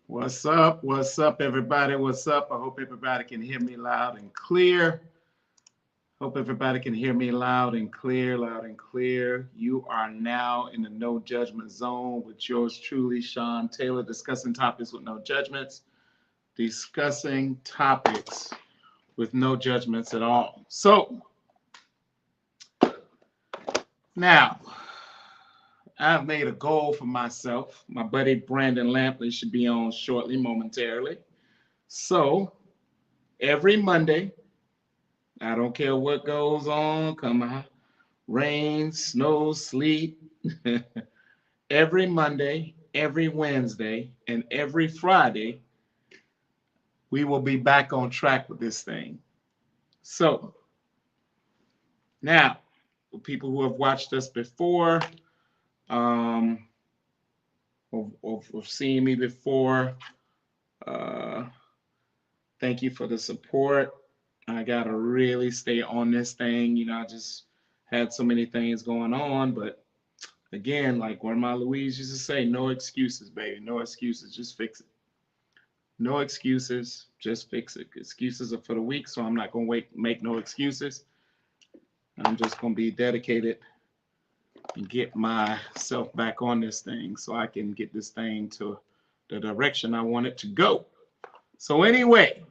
What's up? What's up, everybody? What's up? I hope everybody can hear me loud and clear. Hope everybody can hear me loud and clear, loud and clear. You are now in the no judgment zone with yours truly, Sean Taylor, discussing topics with no judgments, discussing topics with no judgments at all. So, now, I've made a goal for myself. My buddy Brandon Lampley should be on shortly, momentarily. So, every Monday, I don't care what goes on, come rain, snow, sleet. Every Monday, every Wednesday, and every Friday, we will be back on track with this thing. So, now, for people who have watched us before, um, or seen me before, uh, thank you for the support. I gotta really stay on this thing. I just had so many things going on, but again, like Grandma Louise used to say, no excuses, baby. No excuses. Just fix it. No excuses. Just fix it. Excuses are for the weak, so I'm not gonna make no excuses. I'm just gonna be dedicated and get myself back on this thing so I can get this thing to the direction I want it to go. So anyway,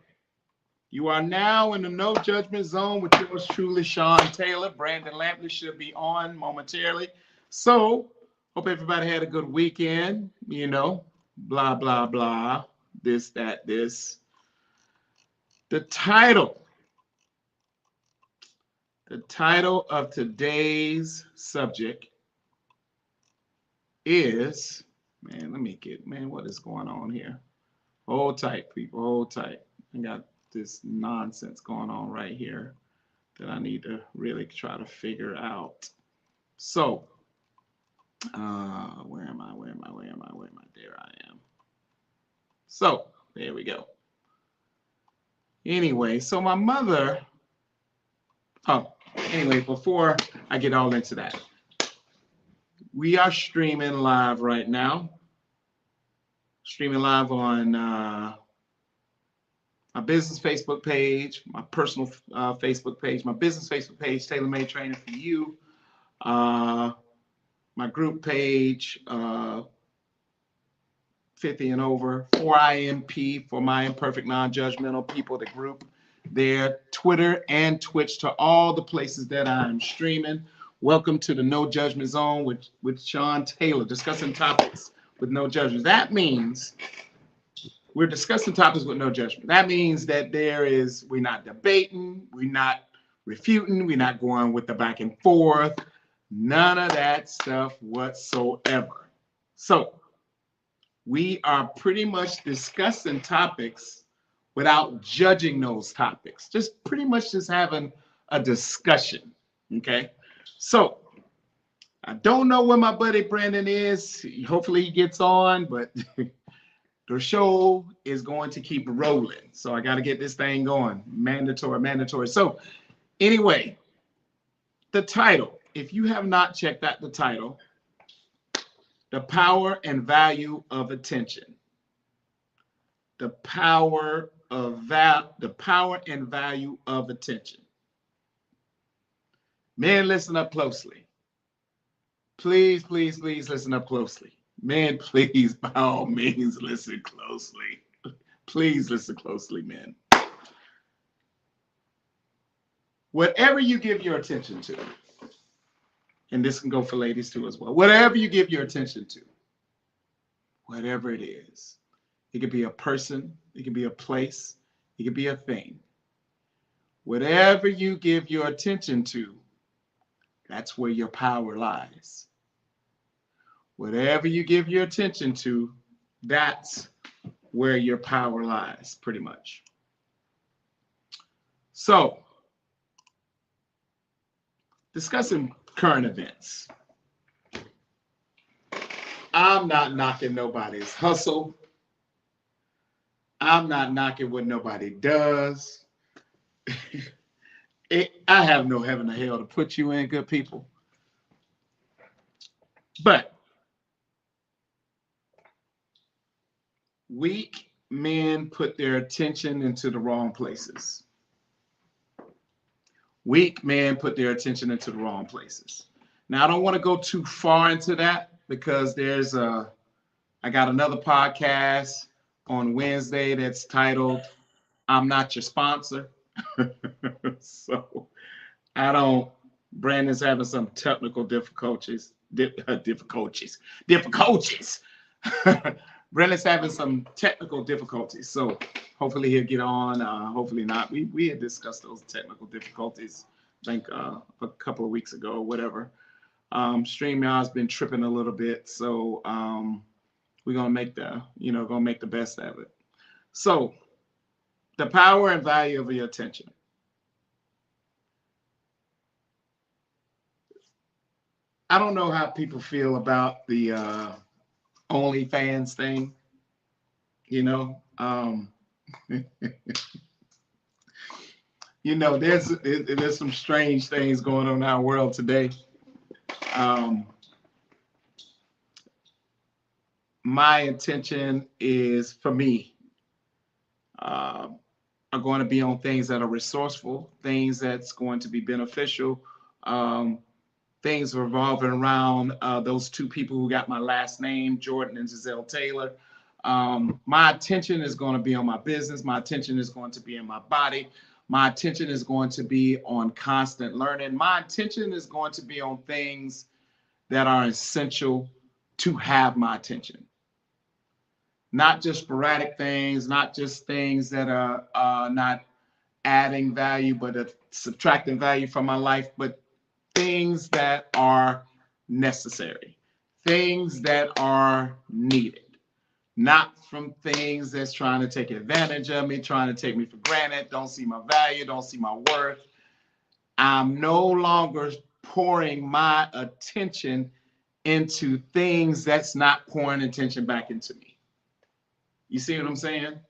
you are now in the no judgment zone with yours truly, Sean Taylor. Brandon Lampley should be on momentarily. So, hope everybody had a good weekend. Blah, blah, blah. This, that, this. The title. The title of today's subject is, what is going on here? Hold tight, people. Hold tight. I got this nonsense going on right here that I need to really try to figure out. So, where am I? There I am. So, there we go. Anyway, so my mother, before I get all into that, we are streaming live right now. Streaming live on my business Facebook page, my personal Facebook page, my business Facebook page, Tailor Made Training for You, my group page, 50 and over, for IMP, for my imperfect, non-judgmental people, the group there, Twitter and Twitch, to all the places that I'm streaming. Welcome to the No Judgment Zone with Sean Taylor, discussing topics with no judgment. That means we're discussing topics with no judgment. That means that we're not debating, we're not refuting, we're not going with the back and forth, none of that stuff whatsoever. So we are pretty much discussing topics without judging those topics, just pretty much just having a discussion, okay? So I don't know where my buddy Brandon is. Hopefully he gets on, but the show is going to keep rolling. So I got to get this thing going. Mandatory. So anyway, the title, if you have not checked out the title, The Power and Value of Attention. The power and value of attention. Men, listen up closely. Please listen up closely. Men, please, by all means, listen closely. Please listen closely, men. Whatever you give your attention to, and this can go for ladies too as well, whatever you give your attention to, whatever it is, it could be a person, it could be a place, it could be a thing. Whatever you give your attention to, that's where your power lies. Whatever you give your attention to, that's where your power lies, pretty much. So, discussing current events. I'm not knocking nobody's hustle. I'm not knocking what nobody does. I have no heaven or hell to put you in, good people. But Weak men put their attention into the wrong places. Weak men put their attention into the wrong places. Now, I don't want to go too far into that because I got another podcast on Wednesday that's titled I'm Not Your Sponsor. So I don't, Brandon's having some technical difficulties. Brandon's having some technical difficulties. So hopefully he'll get on. Hopefully not. We had discussed those technical difficulties, I think a couple of weeks ago or whatever. StreamYard's been tripping a little bit. So we're gonna make the best of it. So the power and value of your attention. I don't know how people feel about the OnlyFans thing. You know, there's some strange things going on in our world today. My intention is for me are going to be on things that are resourceful, things that's going to be beneficial, things revolving around those two people who got my last name, Jordan and Giselle Taylor. My attention is going to be on my business. My attention is going to be in my body. My attention is going to be on constant learning. My attention is going to be on things that are essential to have my attention. Not just sporadic things, not just things that are not adding value, but subtracting value from my life, but things that are necessary, things that are needed, not from things that's trying to take advantage of me, trying to take me for granted, don't see my value, don't see my worth. I'm no longer pouring my attention into things that's not pouring attention back into me. You see what I'm saying?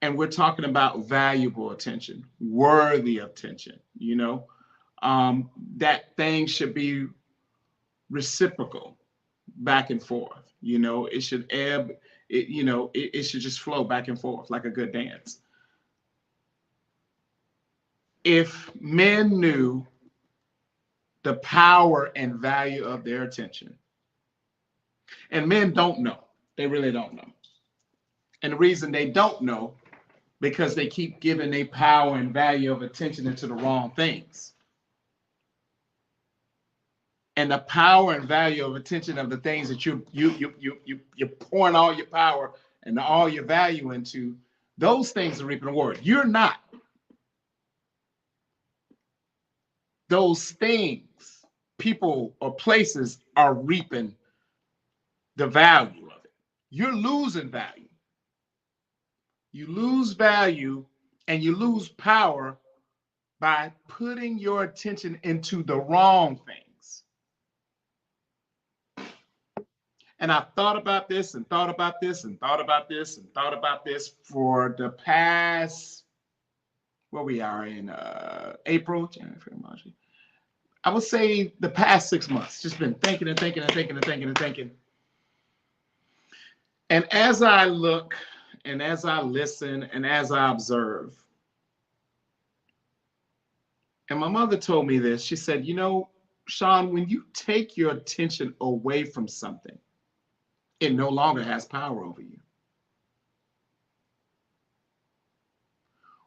And we're talking about valuable attention, worthy attention, that thing should be reciprocal back and forth. It should ebb, it should just flow back and forth like a good dance. If men knew the power and value of their attention, and men don't know, they really don't know. And the reason they don't know, because they keep giving their power and value of attention into the wrong things. And the power and value of attention of the things that you're pouring all your power and all your value into, those things are reaping reward. You're not. Those things, people or places are reaping the value of it. You're losing value. You lose value and you lose power by putting your attention into the wrong things. And I've thought about this and thought about this and thought about this and thought about this for the past, where we are in April, January, February, March. I would say the past 6 months, just been thinking and thinking and thinking and thinking and thinking. And as I look and as I listen and as I observe, and my mother told me this, she said, Sean, when you take your attention away from something, it no longer has power over you.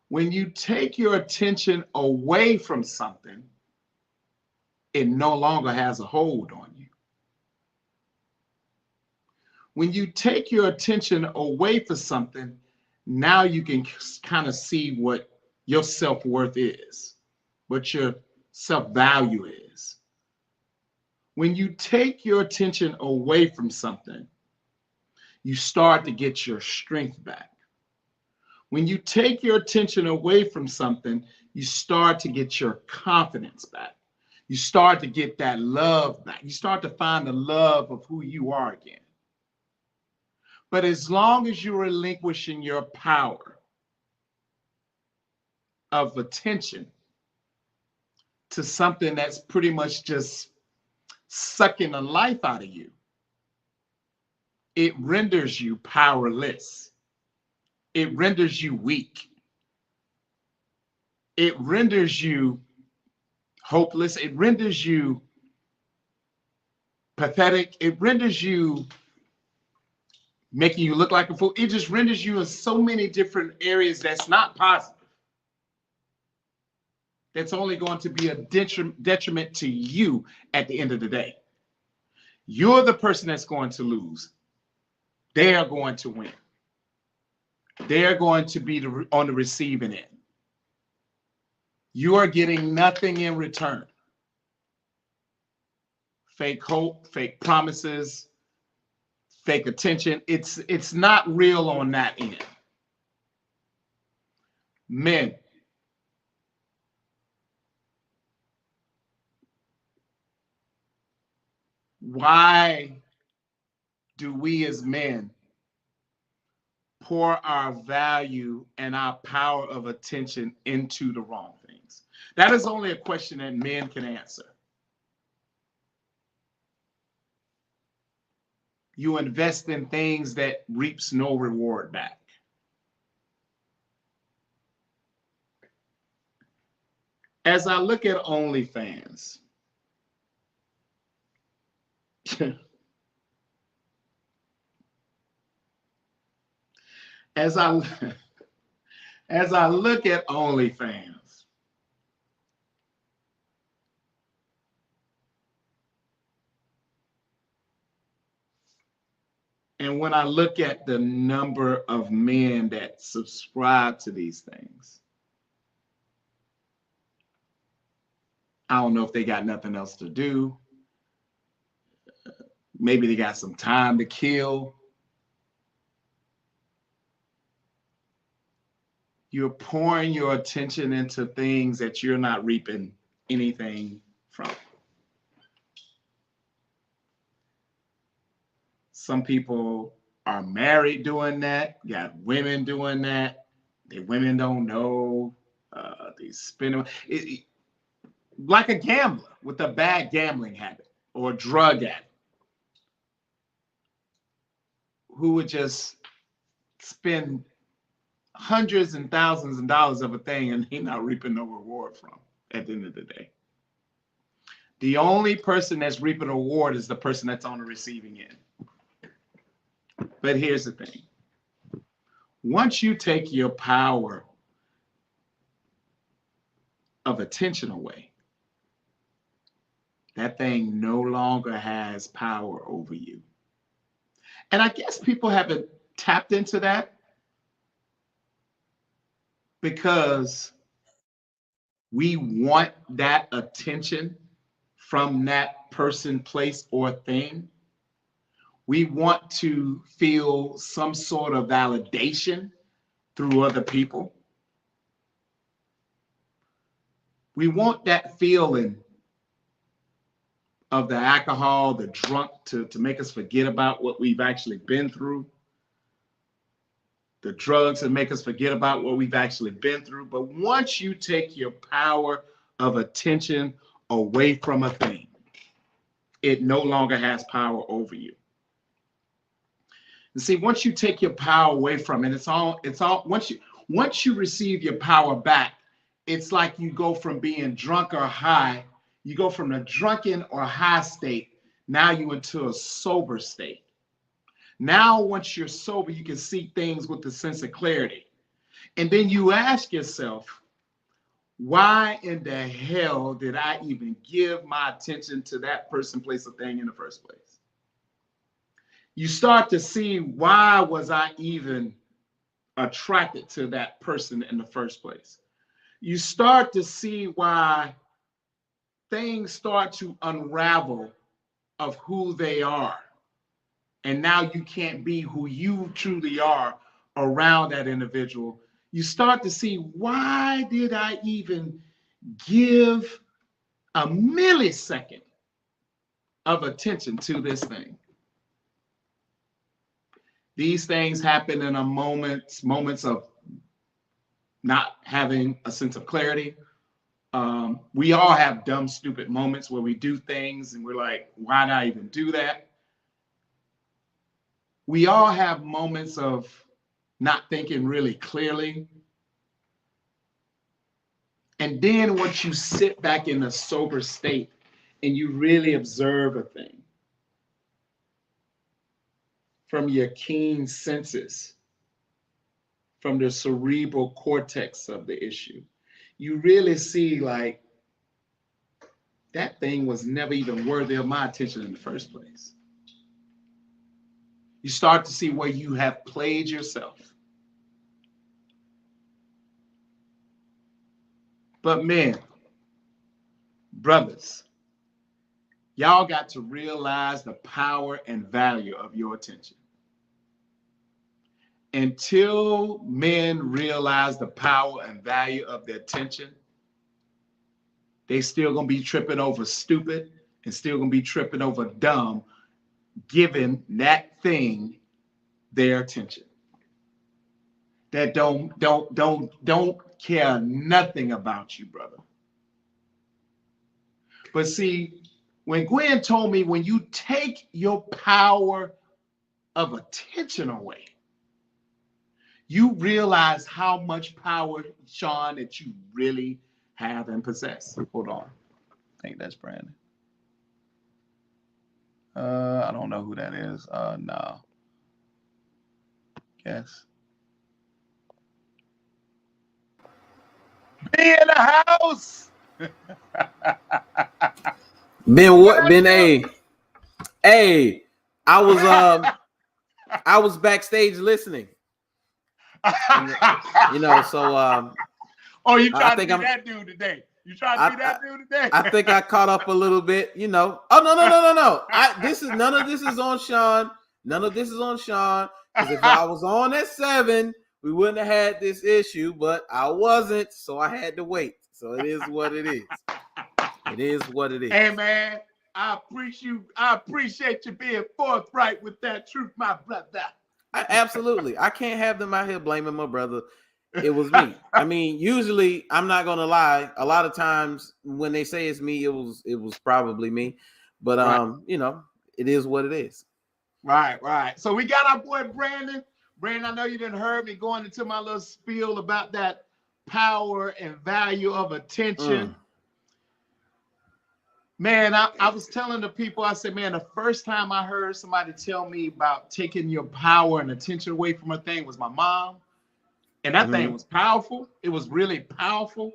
When you take your attention away from something, it no longer has a hold on you. When you take your attention away from something, now you can kind of see what your self-worth is, what your self-value is. When you take your attention away from something, you start to get your strength back. When you take your attention away from something, you start to get your confidence back. You start to get that love back. You start to find the love of who you are again. But as long as you're relinquishing your power of attention to something that's pretty much just sucking the life out of you. It renders you powerless. It renders you weak. It renders you hopeless. It renders you pathetic. It renders you making you look like a fool. It just renders you in so many different areas that's not positive. That's only going to be a detriment to you at the end of the day. You're the person that's going to lose. They are going to win. They are going to be on the receiving end. You are getting nothing in return. Fake hope, fake promises, fake attention. It's not real on that end. Men, why do we as men pour our value and our power of attention into the wrong things? That is only a question that men can answer. You invest in things that reaps no reward back. As I look at OnlyFans, as I look at OnlyFans, and when I look at the number of men that subscribe to these things, I don't know if they got nothing else to do. Maybe they got some time to kill. You're pouring your attention into things that you're not reaping anything from. Some people are married doing that, got women doing that. The women don't know. They spend it, like a gambler with a bad gambling habit or a drug addict who would just spend hundreds and thousands of dollars of a thing and he's not reaping no reward from at the end of the day. The only person that's reaping a reward is the person that's on the receiving end. But here's the thing. Once you take your power of attention away, that thing no longer has power over you. And I guess people haven't tapped into that because we want that attention from that person, place, or thing. We want to feel some sort of validation through other people. We want that feeling of the alcohol, the drunk, to make us forget about what we've actually been through. The drugs that make us forget about what we've actually been through. But once you take your power of attention away from a thing, it no longer has power over you. And see, once you take your power away from it, it's all once you receive your power back, it's like you go from being drunk or high, you go from a drunken or high state, now you into a sober state. Now, once you're sober, you can see things with a sense of clarity. And then you ask yourself, why in the hell did I even give my attention to that person, place, or thing in the first place? You start to see, why was I even attracted to that person in the first place? You start to see why things start to unravel of who they are. And now you can't be who you truly are around that individual. You start to see, why did I even give a millisecond of attention to this thing? These things happen in a moments of not having a sense of clarity, We all have dumb, stupid moments where we do things and we're like, why did I even do that? We all have moments of not thinking really clearly. And then once you sit back in a sober state and you really observe a thing from your keen senses, from the cerebral cortex of the issue, you really see like that thing was never even worthy of my attention in the first place. You start to see where you have played yourself. But men, brothers, y'all got to realize the power and value of your attention. Until men realize the power and value of their attention, they still gonna be tripping over stupid and still gonna be tripping over dumb, giving that thing their attention. That don't care nothing about you, brother. But see, when Gwen told me when you take your power of attention away, you realize how much power, Sean, that you really have and possess. Hold on. I think that's Brandon. I don't know who that is. No. Yes. Be in the house. Been I was backstage listening. So oh, you trying to be that dude today? You trying to be that dude today? I think I caught up a little bit, Oh no. None of this is on Sean. None of this is on Sean. Because if I was on at 7, we wouldn't have had this issue, but I wasn't, so I had to wait. So it is what it is. It is what it is. Hey man, I appreciate you being forthright with that truth, my brother. Absolutely. I can't have them out here blaming my brother. It was me. I mean, usually, I'm not gonna lie. A lot of times when they say it's me, it was probably me. But it is what it is. Right. So we got our boy Brandon. Brandon, I know you didn't heard me going into my little spiel about that power and value of attention. Man, I was telling the people, I said, man, the first time I heard somebody tell me about taking your power and attention away from a thing was my mom. And that thing was powerful. It was really powerful.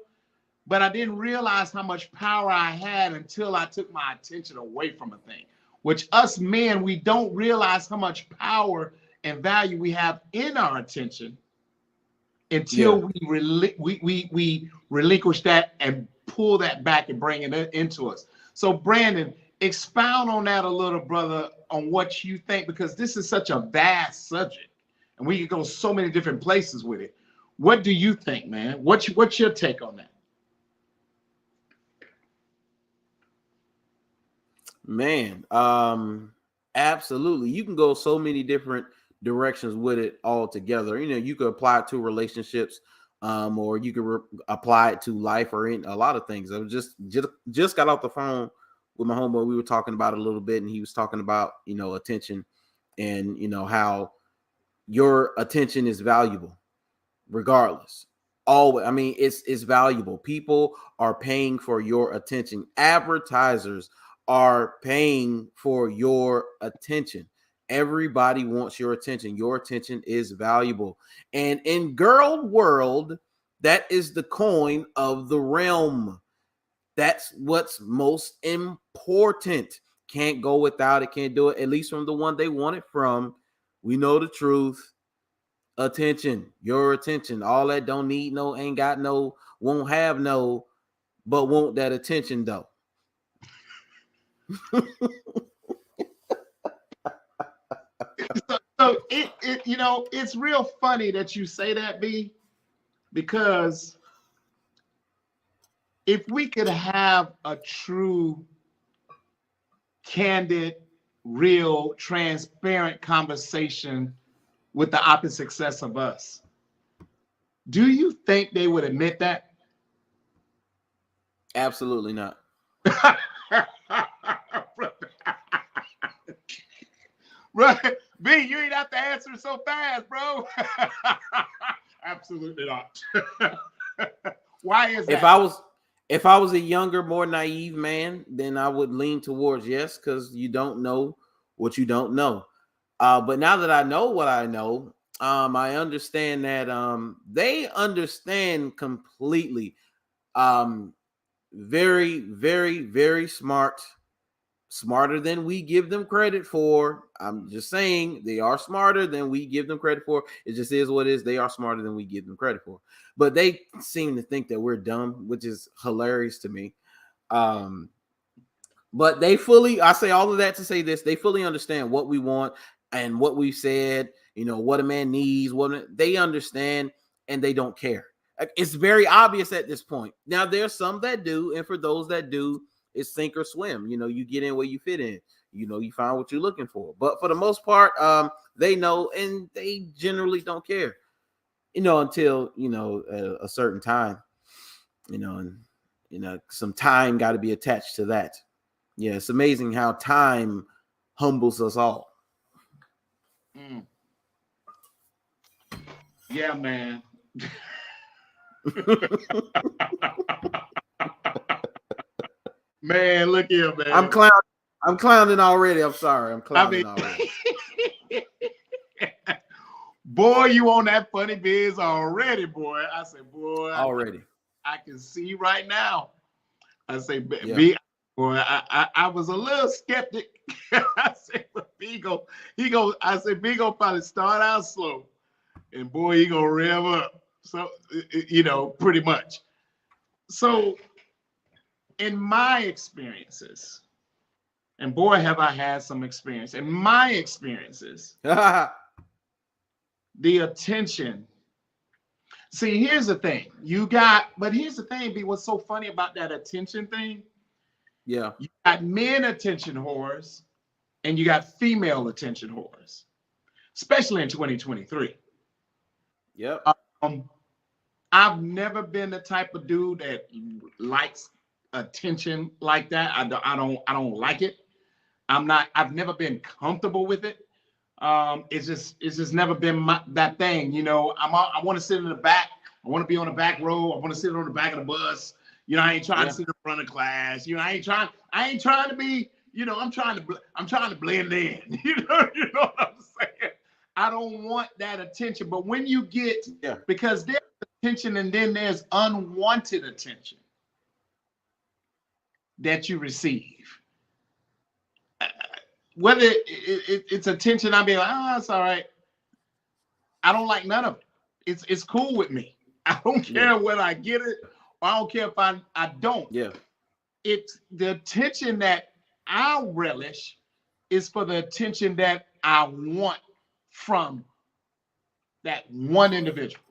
But I didn't realize how much power I had until I took my attention away from a thing. Which us men, we don't realize how much power and value we have in our attention until we relinquish that and pull that back and bring it into us. So Brandon, expound on that a little, brother, on what you think, because this is such a vast subject and we could go so many different places with it. What do you think, man? What's your take on that? Man, absolutely. You can go so many different directions with it all together. You could apply it to relationships, or you could apply it to life or in a lot of things. I was just got off the phone with my homeboy. We were talking about it a little bit, and he was talking about, attention and, how your attention is valuable regardless. Always. I mean, it's valuable. People are paying for your attention. Advertisers are paying for your attention. Everybody wants your attention. Your attention is valuable. And in girl world, that is the coin of the realm. That's what's most important. Can't go without it. Can't do it. At least from the one they want it from. We know the truth. Attention. Your attention. All that don't need no, ain't got no, won't have no, but want that attention though. So it's real funny that you say that, B, because if we could have a true, candid, real, transparent conversation with the opposite sex of us, do you think they would admit that? Absolutely not. Right. B, you ain't have to answer so fast, bro. Absolutely not. Why is that? If I was a younger, more naive man, then I would lean towards yes, because you don't know what you don't know. But now that I know what I know, I understand that they understand completely. Very, very, very smart, smarter than we give them credit for. I'm just saying they are smarter than we give them credit for. It just is what it is. They are smarter than we give them credit for. But they seem to think that we're dumb, which is hilarious to me. But I say all of that to say this, they fully understand what we want and what we've said, what a man needs, they understand, and they don't care. It's very obvious at this point. Now, there's some that do, and for those that do, it's sink or swim. You get in where you fit in. You find what you're looking for. But for the most part, they know, and they generally don't care. Until a certain time. And some time got to be attached to that. Yeah, it's amazing how time humbles us all. Yeah, man. Man, look here, man. I'm clowning already. I'm sorry. I'm clowning already. Boy, you on that funny biz already, boy. I say, boy. Already. I can see right now. I say, yeah. Boy, I was a little skeptic. I said, but I said, Bigo probably start out slow. And boy, he gonna rev up. So, pretty much. So, in my experiences, and boy, have I had some experience. In my experiences, the attention. See, here's the thing. But here's the thing, B, what's so funny about that attention thing? Yeah. You got men attention whores, and you got female attention whores, especially in 2023. Yep. I've never been the type of dude that likes attention like that. I don't like it. I've never been comfortable with it. It's just never been that thing. I want to sit in the back. I want to be on the back row. I want to sit on the back of the bus. I ain't trying to sit in front of class. I ain't trying to be. I'm trying to blend in. You know what I'm saying? I don't want that attention. But when you get, because there's attention and then there's unwanted attention that you receive. Whether it's attention, I'll be like, oh, it's all right. I don't like none of it. It's cool with me. I don't care whether I get it or I don't care if I don't. Yeah. It's the attention that I relish is for the attention that I want from that one individual.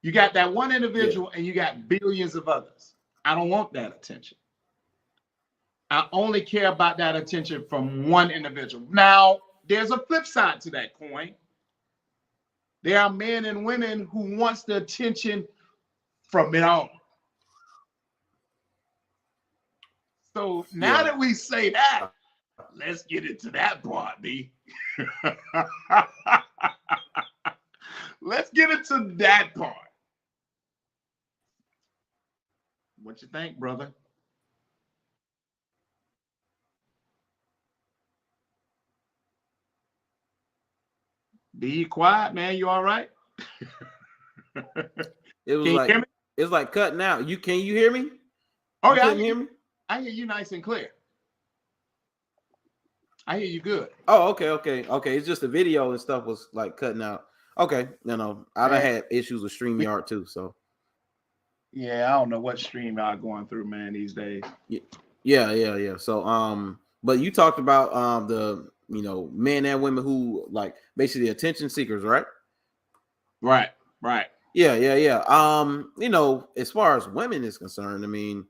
You got that one individual and you got billions of others. I don't want that attention. I only care about that attention from one individual. Now, there's a flip side to that coin. There are men and women who wants the attention from it all. So now that we say that, let's get into that part, B. Let's get into that part. What you think, brother? Be quiet, man. You all right? It's like cutting out. Can you hear me? Oh, yeah. Can you hear me? I hear you nice and clear. I hear you good. Oh, okay. It's just the video and stuff was like cutting out. Okay. No. I done had issues with StreamYard too, so. Yeah, I don't know what stream y'all going through, man, these days. Yeah. So, but you talked about the men and women who like basically attention seekers, right? Right. Yeah. As far as women is concerned, I mean,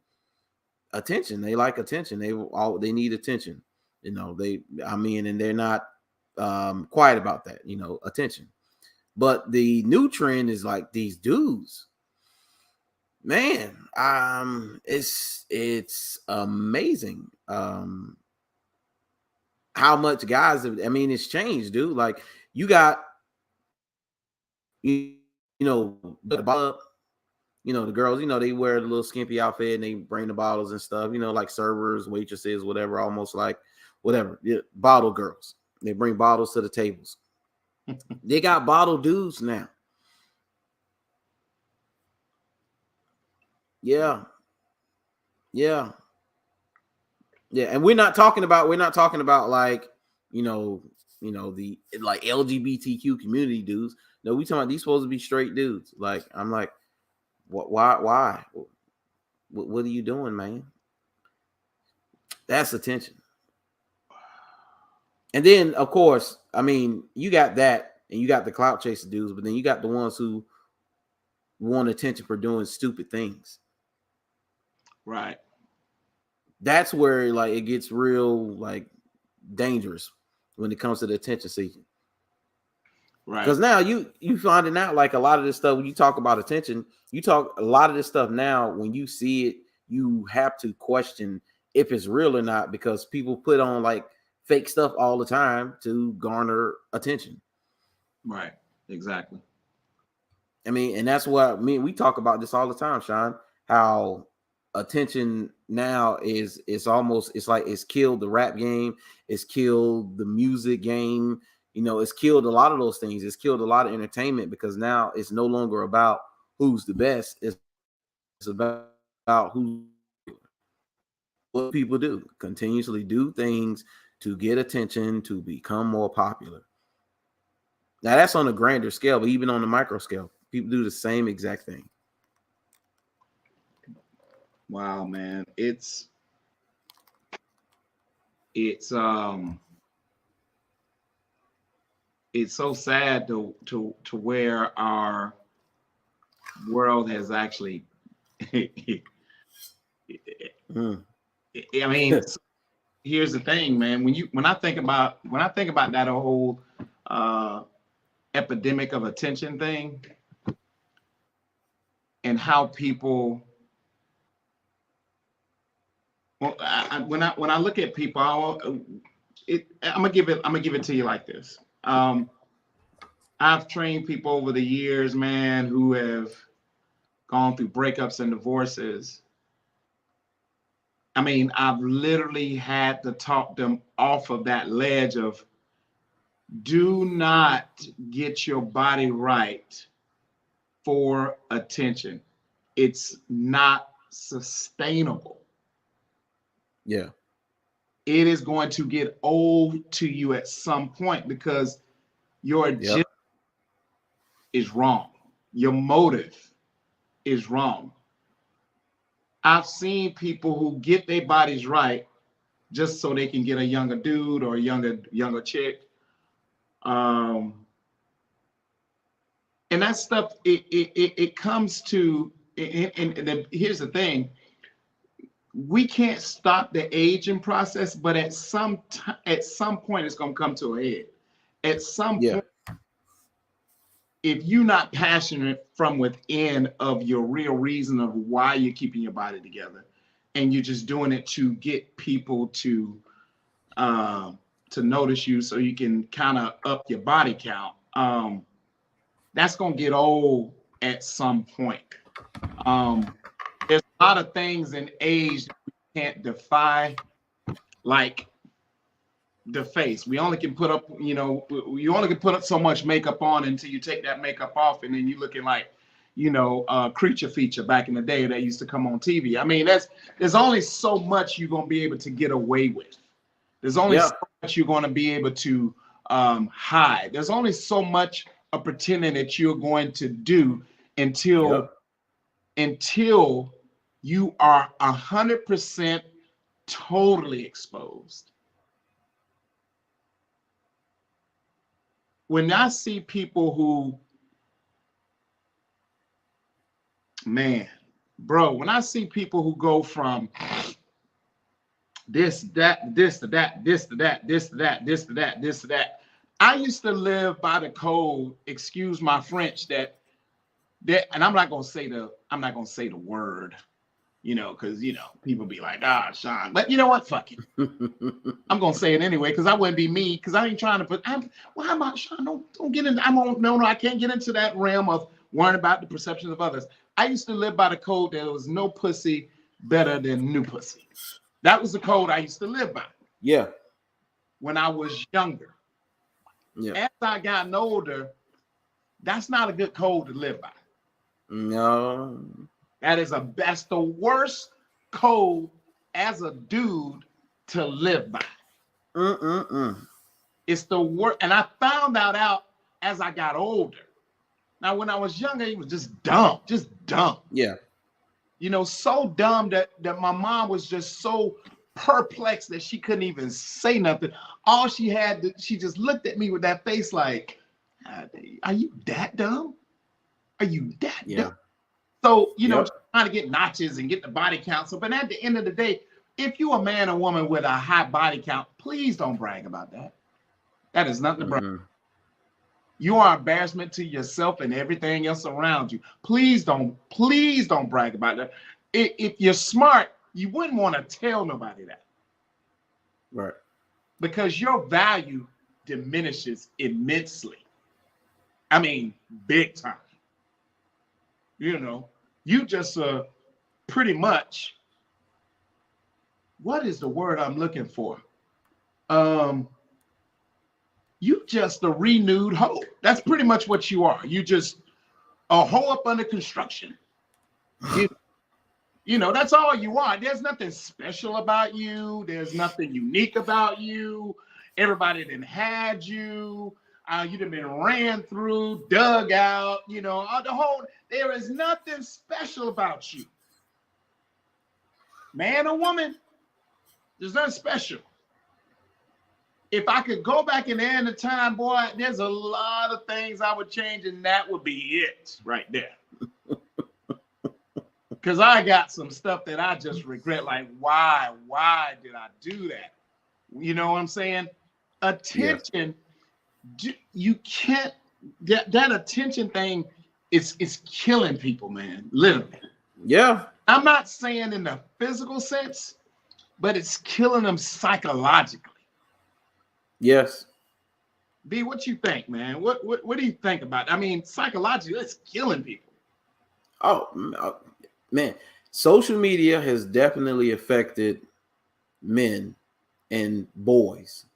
attention. They like attention. They need attention. And they're not quiet about that. Attention. But the new trend is like these dudes. Man, it's amazing how much guys have, I mean, it's changed, dude. Like you got, the bottle, the girls, they wear a little skimpy outfit and they bring the bottles and stuff, like servers, waitresses, whatever, almost like whatever, yeah, bottle girls. They bring bottles to the tables. They got bottle dudes now. Yeah. Yeah. Yeah. And we're not talking about like, the like LGBTQ community dudes. No, we talking about these supposed to be straight dudes. Like, I'm like, why? What are you doing, man? That's attention. And then, of course, I mean, you got that, and you got the clout chaser dudes, but then you got the ones who want attention for doing stupid things. Right. That's where like it gets real like dangerous when it comes to the attention seeking. Right. Because now you finding out like a lot of this stuff when you talk about attention, you talk a lot of this stuff now when you see it, you have to question if it's real or not because people put on like fake stuff all the time to garner attention. Right. Exactly. I mean, and that's what we talk about this all the time, Sean, how attention now is almost, it's like it's killed the rap game, it's killed the music game, it's killed a lot of those things. It's killed a lot of entertainment because now it's no longer about who's the best. It's about who, what people do, continuously do things to get attention, to become more popular. Now that's on a grander scale, but even on the micro scale, people do the same exact thing. Wow, man. It's so sad to where our world has actually I mean, here's the thing, man. When I think about that whole epidemic of attention thing and how people, well, when I look at people, I'm gonna give it to you like this. I've trained people over the years, man, who have gone through breakups and divorces. I mean, I've literally had to talk them off of that ledge of do not get your body right for attention. It's not sustainable. Yeah. It is going to get old to you at some point because your agenda is wrong. Your motive is wrong. I've seen people who get their bodies right just so they can get a younger dude or a younger chick. And that stuff, it comes to, and here's the thing, we can't stop the aging process, but at some point, it's going to come to a head. At some point, if you're not passionate from within of your real reason of why you're keeping your body together, and you're just doing it to get people to notice you so you can kind of up your body count, that's going to get old at some point. There's a lot of things in age that we can't defy, like the face. We only can put up, you only can put up so much makeup on until you take that makeup off, and then you're looking like, Creature Feature back in the day that used to come on TV. I mean, there's only so much you're going to be able to get away with. There's only so much you're going to be able to hide. There's only so much of pretending that you're going to do until you are 100% totally exposed. When I see people who, man, bro, when I see people who go from this to that, this to that, this to that, this to that, this to that, this to that. I used to live by the code, excuse my French, that and I'm not gonna say the I'm not gonna say the word, because people be like, Sean. But you know what? Fuck it. I'm gonna say it anyway because I wouldn't be me because I ain't trying to put. Well, how about Sean? Don't get in. No. I can't get into that realm of worrying about the perceptions of others. I used to live by the code that there was no pussy better than new pussy. That was the code I used to live by. Yeah. When I was younger. Yeah. As I gotten older, that's not a good code to live by. No. That's the worst code as a dude to live by. It's the worst, and I found that out as I got older. Now, when I was younger, he was just dumb. Yeah. So dumb that my mom was just so perplexed that she couldn't even say nothing. All she had, she just looked at me with that face like, are you that dumb? Are you that dumb? So, trying to get notches and get the body count. So, but at the end of the day, if you're a man or woman with a high body count, please don't brag about that. That is nothing to brag. You are an embarrassment to yourself and everything else around you. Please don't brag about that. If you're smart, you wouldn't want to tell nobody that. Right. Because your value diminishes immensely. I mean, big time. You just pretty much, what is the word I'm looking for? You just a renewed hoe. That's pretty much what you are. You just a hoe up under construction. That's all you are. There's nothing special about you. There's nothing unique about you. Everybody done had you. You done been ran through, dug out, there is nothing special about you. Man or woman, there's nothing special. If I could go back in the end of time, boy, there's a lot of things I would change, and that would be it right there. Because I got some stuff that I just regret, like, why did I do that? You know what I'm saying? Attention, you can't, that attention thing is killing people, man, literally. Yeah. I'm not saying in the physical sense, but it's killing them psychologically. Yes. B, what you think, man? What do you think about it? I mean, psychologically, it's killing people. Oh, man. Social media has definitely affected men and boys.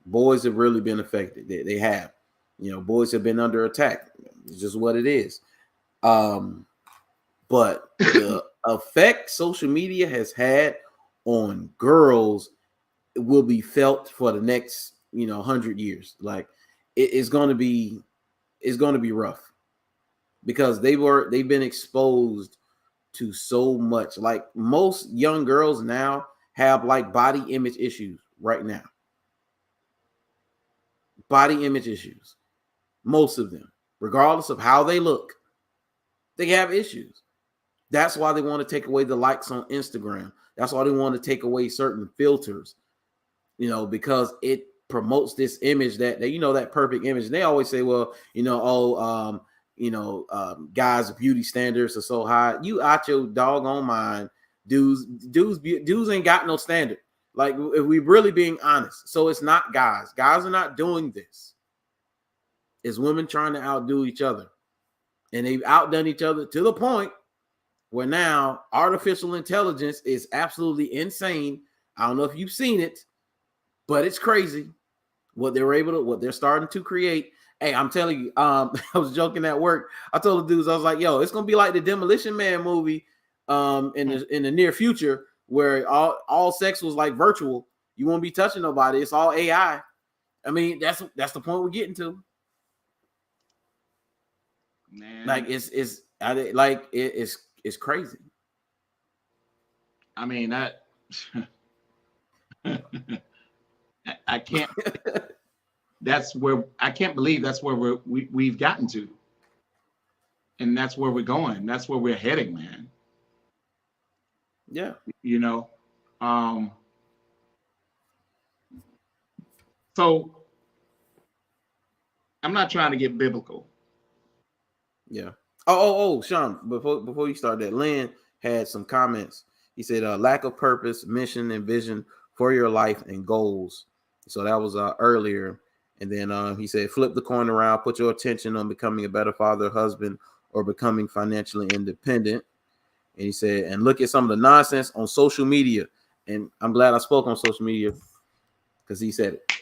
Boys have really been affected. They have. Boys have been under attack. It's just what it is. But the effect social media has had on girls will be felt for the next 100 years. Like it's going to be rough because they've been exposed to so much. Like most young girls now have like body image issues right now. Body image issues. Most of them, regardless of how they look, they have issues. That's why they want to take away the likes on Instagram. That's why they want to take away certain filters, because it promotes this image that that perfect image. And they always say, well, guys' beauty standards are so high. You out your doggone mind. Dudes ain't got no standard. Like, if we really being honest. So it's not guys. Guys are not doing this. It's women trying to outdo each other. And they've outdone each other to the point where now artificial intelligence is absolutely insane. I don't know if you've seen it, but it's crazy what they're starting to create. Hey, I'm telling you, I was joking at work. I told the dudes, I was like, yo, it's gonna be like the Demolition Man movie in the near future where all sex was like virtual. You won't be touching nobody. It's all AI. I mean, that's the point we're getting to. Man. Like it's crazy. I mean, I can't. I can't believe that's where we've gotten to, and that's where we're going. That's where we're heading, man. Yeah. So I'm not trying to get biblical. Yeah. Sean, before you start that, Lynn had some comments. He said, lack of purpose, mission, and vision for your life and goals. So that was earlier. And then he said, flip the coin around, put your attention on becoming a better father, husband, or becoming financially independent. And he said, and look at some of the nonsense on social media. And I'm glad I spoke on social media because he said it.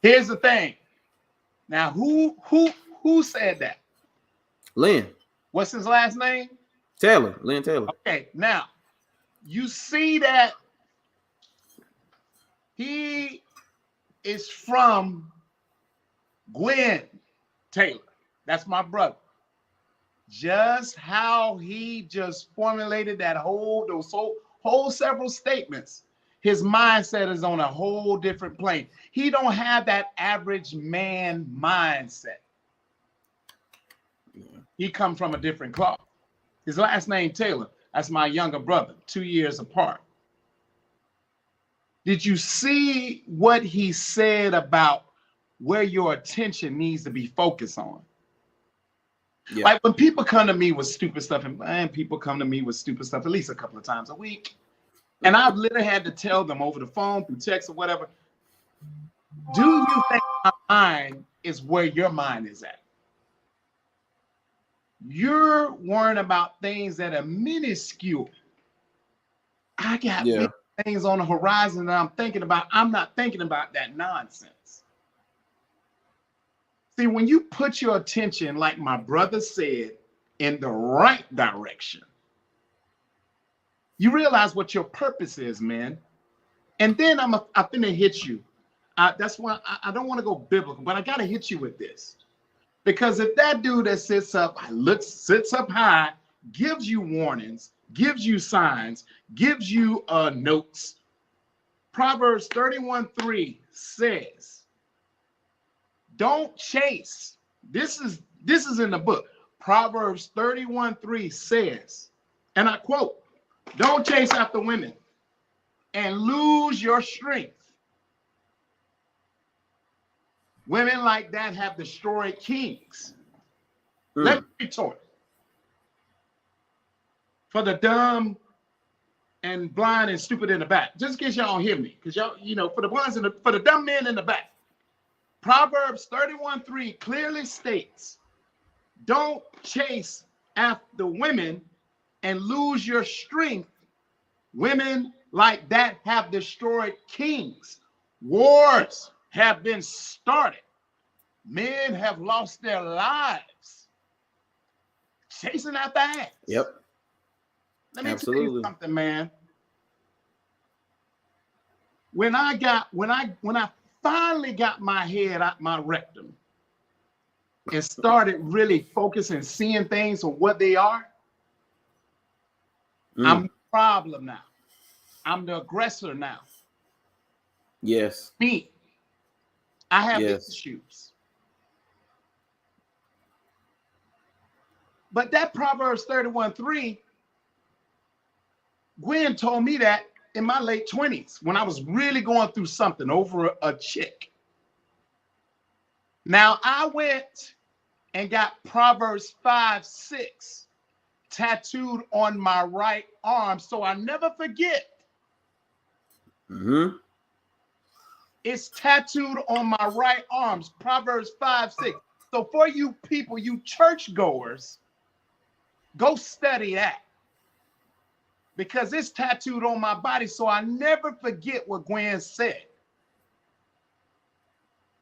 Here's the thing. Now, who said that? Lynn. What's his last name? Taylor. Lynn Taylor. Okay, now you see that he is from Gwen Taylor. That's my brother. Just how he just formulated that whole several statements. His mindset is on a whole different plane. He don't have that average man mindset. He come from a different cloth. His last name Taylor. That's my younger brother, 2 years apart. Did you see what he said about where your attention needs to be focused on? Yeah. Like when people come to me with stupid stuff, and people come to me with stupid stuff at least a couple of times a week, and I've literally had to tell them over the phone, through text or whatever, do you think my mind is where your mind is at? You're worrying about things that are minuscule. I got things on the horizon that I'm thinking about. I'm not thinking about that nonsense. See, when you put your attention, like my brother said, in the right direction, you realize what your purpose is, man. And then I'm finna hit you. That's why I don't want to go biblical, but I got to hit you with this. Because if that dude that sits up high, gives you warnings, gives you signs, gives you notes, Proverbs 31:3 says, don't chase. This is in the book. Proverbs 31:3 says, and I quote, don't chase after women and lose your strength. Women like that have destroyed kings. Let me retort. For the dumb and blind and stupid in the back, just in case y'all don't hear me, because y'all, for the ones for the dumb men in the back, Proverbs 31:3 clearly states, don't chase after women and lose your strength. Women like that have destroyed kings. Wars have been started. Men have lost their lives chasing after ass. Yep. Let me tell you something, man. When I finally got my head out my rectum and started really focusing, seeing things for what they are, I'm the problem now. I'm the aggressor now. Yes. Me. I have issues. But that Proverbs 31:3, Gwen told me that in my late 20s when I was really going through something over a chick. Now I went and got Proverbs 5:6 tattooed on my right arm so I never forget. It's tattooed on my right arm, Proverbs 5:6. So for you people, you churchgoers, go study that. Because it's tattooed on my body, so I never forget what Gwen said.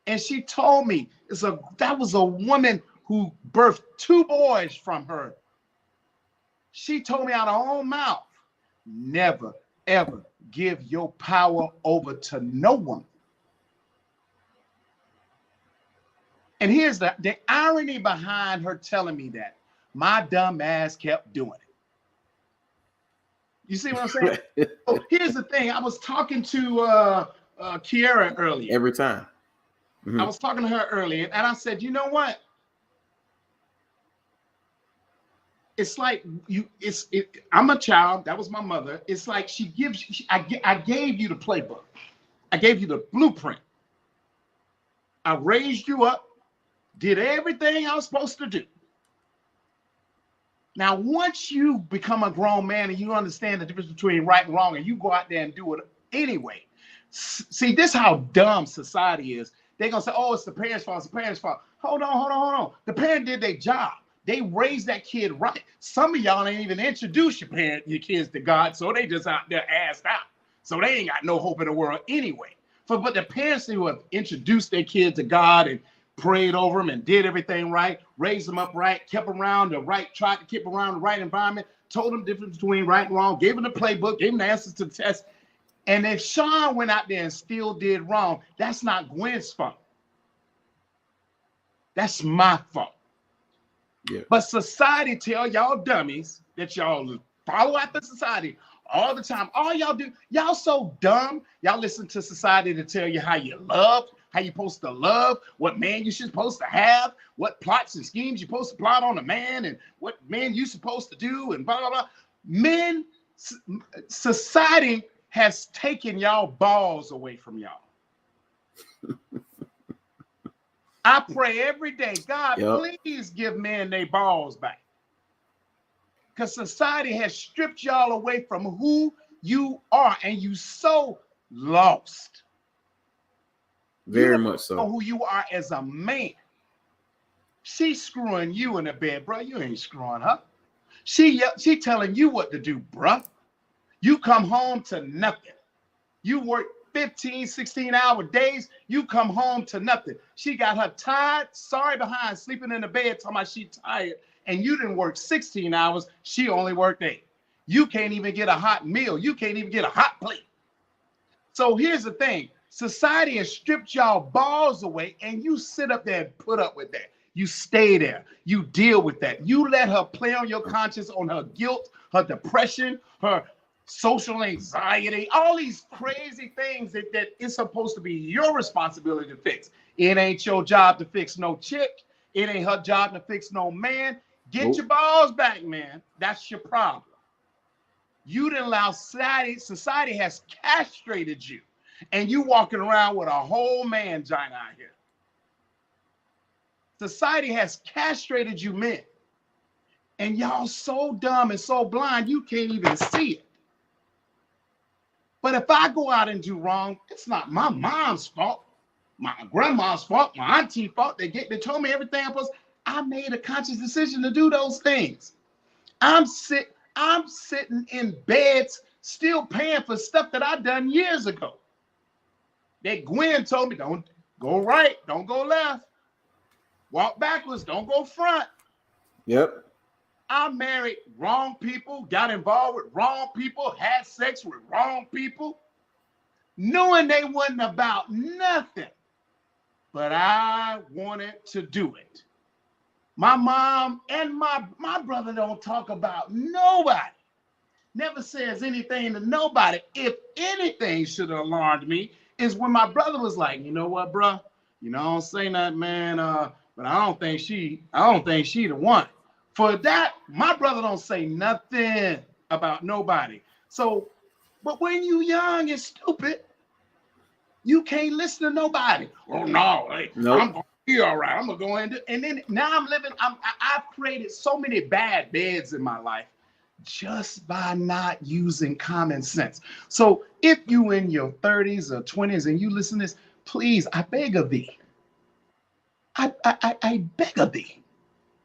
And she told me that was a woman who birthed 2 boys from her. She told me out of her own mouth, never, ever give your power over to no one. And here's the irony behind her telling me that. My dumb ass kept doing it. You see what I'm saying? So here's the thing. I was talking to Kiara earlier. Every time. I was talking to her earlier, and I said, you know what? It's like I'm a child. That was my mother. It's like she gives. I gave you the playbook. I gave you the blueprint. I raised you up, did everything I was supposed to do. Now, once you become a grown man and you understand the difference between right and wrong, and you go out there and do it anyway. See, this is how dumb society is. They're going to say, oh, it's the parents' fault. It's the parents' fault. Hold on. The parent did their job. They raised that kid right. Some of y'all ain't even introduced your kids to God, so they just out there assed out. So they ain't got no hope in the world anyway. But the parents who have introduced their kids to God and prayed over them and did everything right, raised them up right, kept them around the right, tried to keep them around the right environment, told them the difference between right and wrong, gave them the playbook, gave them the answers to the test. And if Sean went out there and still did wrong, that's not Gwen's fault. That's my fault. Yeah. But society tell y'all dummies that y'all follow after society all the time. All y'all do, y'all so dumb. Y'all listen to society to tell you how you love, how you're supposed to love, what man you're supposed to have, what plots and schemes you're supposed to plot on a man, and what man you're supposed to do, and blah, blah, blah. Men, society has taken y'all balls away from y'all. I pray every day, God, please give men their balls back. Because society has stripped y'all away from who you are, and you so lost. Very much so. Know who you are as a man. She's screwing you in the bed, bro. You ain't screwing her. She telling you what to do, bro. You come home to nothing. You work 15, 16-hour days. You come home to nothing. She got her tired, sorry behind, sleeping in the bed, talking about she tired. And you didn't work 16 hours. She only worked 8. You can't even get a hot meal. You can't even get a hot plate. So here's the thing. Society has stripped y'all balls away, and you sit up there and put up with that. You stay there. You deal with that. You let her play on your conscience, on her guilt, her depression, her social anxiety, all these crazy things that it's supposed to be your responsibility to fix. It ain't your job to fix no chick. It ain't her job to fix no man. Get your balls back, man. That's your problem. You didn't allow society has castrated you, and you walking around with a whole man giant out here. Society has castrated you men, and y'all so dumb and so blind you can't even see it. But if I go out and do wrong, it's not my mom's fault, my grandma's fault, my auntie's fault. They told me everything I made a conscious decision to do those things. I'm sitting in beds still paying for stuff that I done years ago. That Gwen told me, don't go right, don't go left. Walk backwards, don't go front. Yep. I married wrong people, got involved with wrong people, had sex with wrong people, knowing they wasn't about nothing. But I wanted to do it. My mom and my brother don't talk about nobody. Never says anything to nobody. If anything should have alarmed me is when my brother was like, you know what, bro? You know, I don't say nothing, man. But I don't think she the one. For that, my brother don't say nothing about nobody. So, but when you young and stupid, you can't listen to nobody. Oh no, hey, nope. I'm gonna be all right. I'm gonna go in, and then now I'm living. I've created so many bad beds in my life just by not using common sense. So if you in your 30s or 20s and you listen to this, please, I beg of thee. I beg of thee.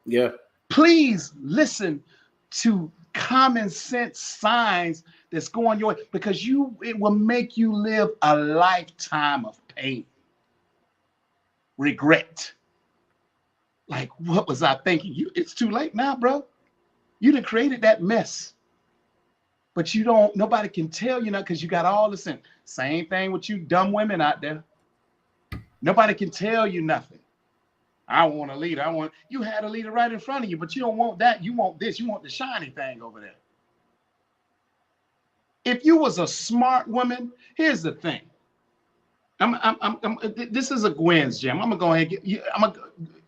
Yeah. Please listen to common sense signs that's going your way, because it will make you live a lifetime of pain, regret. Like, what was I thinking? It's too late now, bro. You done created that mess. But nobody can tell you because you got all this in. Same thing with you dumb women out there. Nobody can tell you nothing. I want a leader. You had a leader right in front of you, but you don't want that. You want this. You want the shiny thing over there. If you was a smart woman, here's the thing. This is a Gwen's gem. I'm gonna go ahead and get you.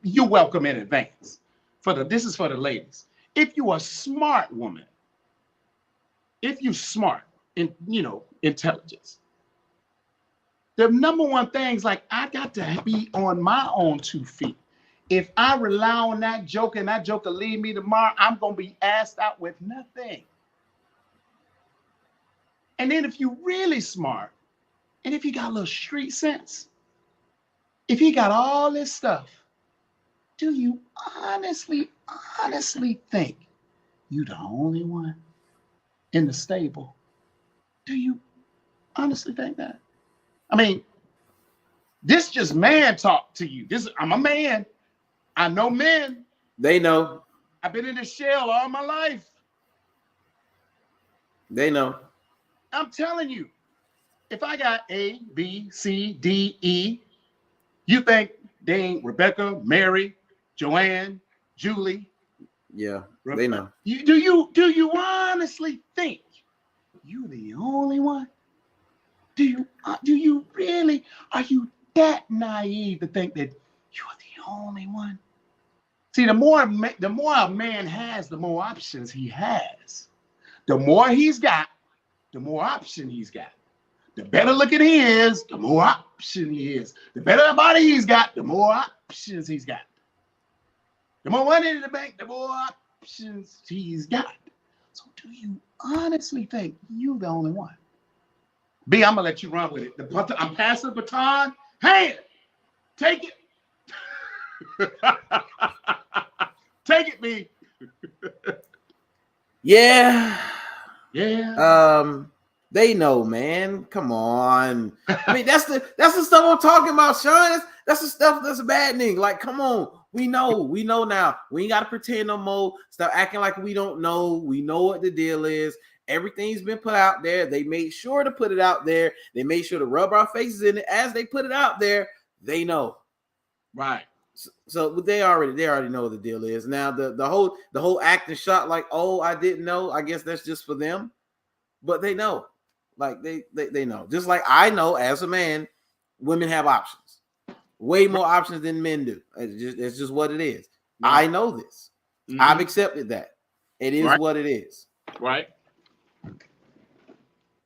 You're welcome in advance. This is for the ladies. If you are a smart woman, if you smart in intelligence, the number one thing is like, I got to be on my own 2 feet. If I rely on that joker and that joker leave me tomorrow, I'm going to be asked out with nothing. And then if you really smart, and if you got a little street sense, if you got all this stuff, do you honestly think you the only one in the stable? Do you honestly think that? I mean, this just man talk to you. I'm a man. I know men. They know. I've been in the shell all my life. They know. I'm telling you, if I got A, B, C, D, E, you think they ain't Rebecca, Mary, Joanne, Julie? Yeah, they know. Do you honestly think you the only one? Do you really? Are you that naive to think that you're the only one? See, the more a man has, the more options he has. The more he's got, the more option he's got. The better looking he is, the more option he is. The better body he's got, the more options he's got. The more money in the bank, the more options he's got. So do you honestly think you the only one? B, I'm gonna let you run with it. I'm passing the baton. Hey, take it. Take it, B. Yeah. Yeah. They know, man. Come on. I mean, that's the stuff I'm talking about, Sean. That's the stuff that's maddening. Like, come on. We know now. We ain't gotta pretend no more. Stop acting like we don't know. We know what the deal is. Everything's been put out there. They made sure to put it out there. They made sure to rub our faces in it as they put it out there. They know. Right. So they already know what the deal is. Now the whole acting shot like, oh, I didn't know. I guess that's just for them. But they know. Like they know. Just like I know as a man, women have options. Way more options than men do. It's just what it is. Right. I know this. Mm-hmm. I've accepted that. It is right. What it is. Right.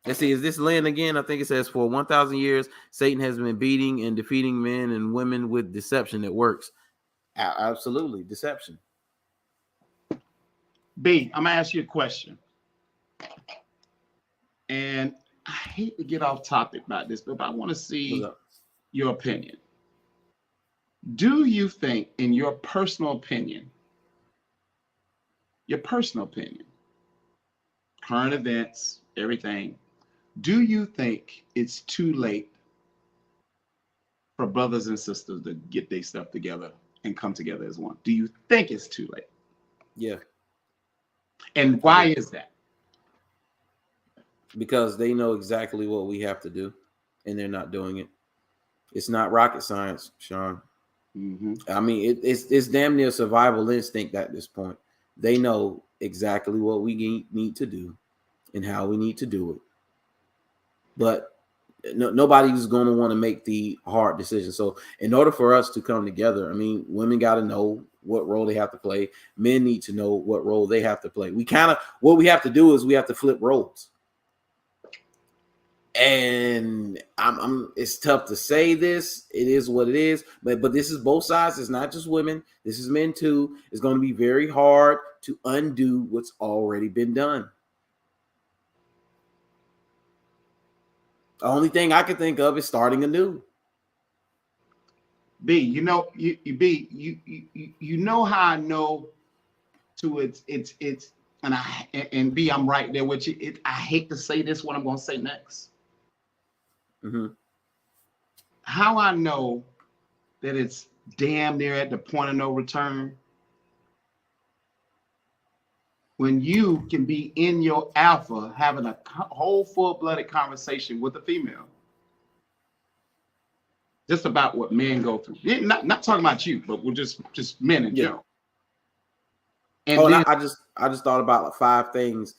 Let's see. Is this Lynn again? I think it says for 1,000 years, Satan has been beating and defeating men and women with deception that works. Absolutely. Deception. B, I'm going to ask you a question. And I hate to get off topic about this, but I want to see your opinion. Do you think, in your personal opinion, current events, everything, do you think it's too late for brothers and sisters to get their stuff together and come together as one? Do you think it's too late? Yeah. And why is that? Because they know exactly what we have to do, and they're not doing it. It's not rocket science, Sean. Mm-hmm. I mean, it's damn near survival instinct at this point. They know exactly what we need to do and how we need to do it. But nobody's going to want to make the hard decision. So in order for us to come together, I mean, women got to know what role they have to play. Men need to know what role they have to play. What we have to do is we have to flip roles. And it's tough to say this. It is what it is. But this is both sides. It's not just women. This is men too. It's going to be very hard to undo what's already been done. The only thing I can think of is starting anew. B, you know how I know to it's and B, I'm right there with you. I hate to say this, what I'm going to say next. Mm-hmm. How I know that it's damn near at the point of no return, when you can be in your alpha having a whole full-blooded conversation with a female just about what men go through. Not talking about you, but we're just men in general. And then, I just thought about like 5 things.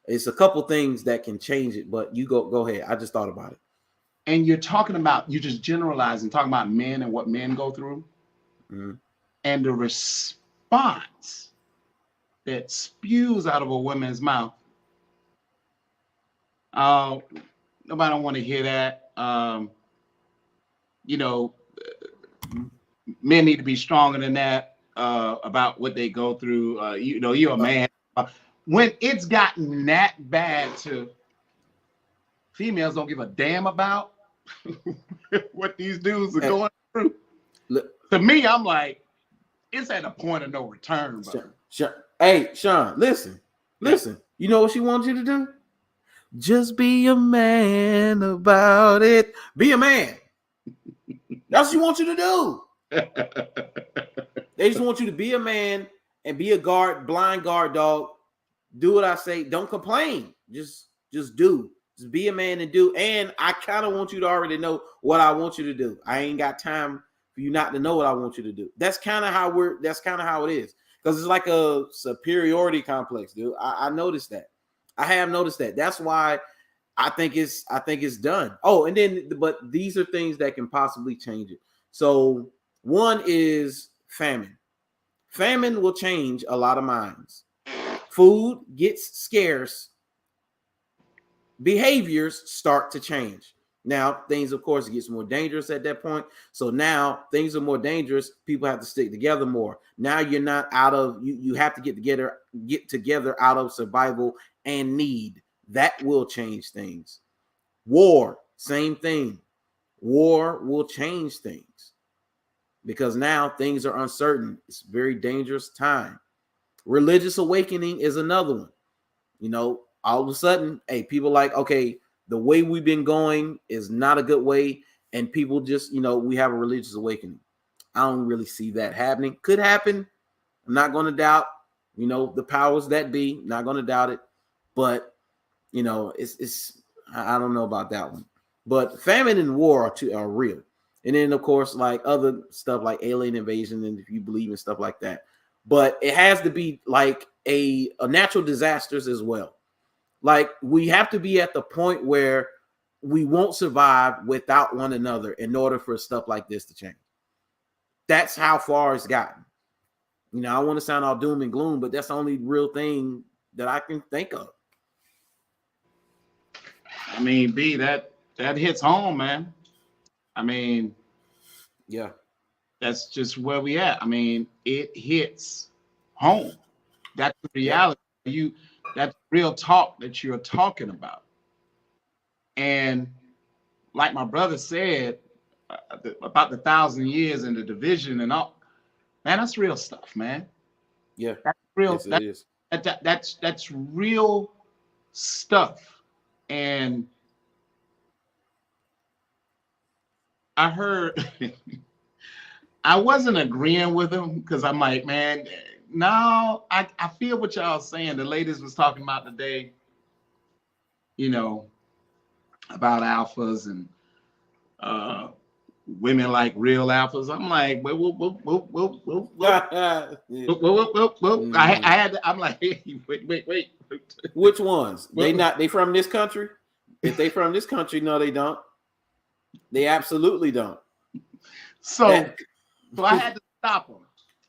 It's a couple things that can change it, but you go ahead. I just thought about it. And you're just generalizing, talking about men and what men go through. Mm-hmm. And the response that spews out of a woman's mouth. Nobody don't want to hear that. men need to be stronger than that about what they go through. You're a man. When it's gotten that bad to females don't give a damn about what these dudes are going through. To me, I'm like, it's at a point of no return, bro. Hey, Sean, listen. You know what she wants you to do? Just be a man about it. Be a man. That's what she wants you to do. They just want you to be a man and be a blind guard dog. Do what I say. Don't complain. Just do. Just be a man and do. And I kind of want you to already know what I want you to do. I ain't got time for you not to know what I want you to do. That's kind of how it is. Because it's like a superiority complex, dude. I noticed that. I have noticed that. That's why I think it's done. Oh, and then, but these are things that can possibly change it. So one is famine. Famine will change a lot of minds. Food gets scarce. Behaviors start to change. Now, things, of course, gets more dangerous at that point. So now things are more dangerous. People have to stick together more. Now you're not out of, you have to get together out of survival and need. That will change things. War, same thing. War will change things because now things are uncertain. It's a very dangerous time. Religious awakening is another one. All of a sudden, hey, people like, okay, the way we've been going is not a good way. And people just, we have a religious awakening. I don't really see that happening. Could happen. I'm not going to doubt, the powers that be, not going to doubt it. But, I don't know about that one. But famine and war are real. And then, of course, like other stuff like alien invasion, and if you believe in stuff like that. But it has to be like a natural disasters as well. Like we have to be at the point where we won't survive without one another in order for stuff like this to change. That's how far it's gotten. I want to sound all doom and gloom, but that's the only real thing that I can think of. I mean, B, that hits home, man. I mean, yeah, that's just where we at. I mean, it hits home. That's the reality. Yeah. That's real talk that you're talking about. And like my brother said about the 1,000 years and the division and all, man, that's real stuff, man. Yeah, that's real. Yes, it is. That's real stuff. And I heard, I wasn't agreeing with him because I'm like, man, no, I feel what y'all saying. The ladies was talking about today, about alphas and women like real alphas. I'm like, I had to, I'm like, hey, wait. Which ones? They from this country? If they from this country, no, they don't. They absolutely don't. So I had to stop them.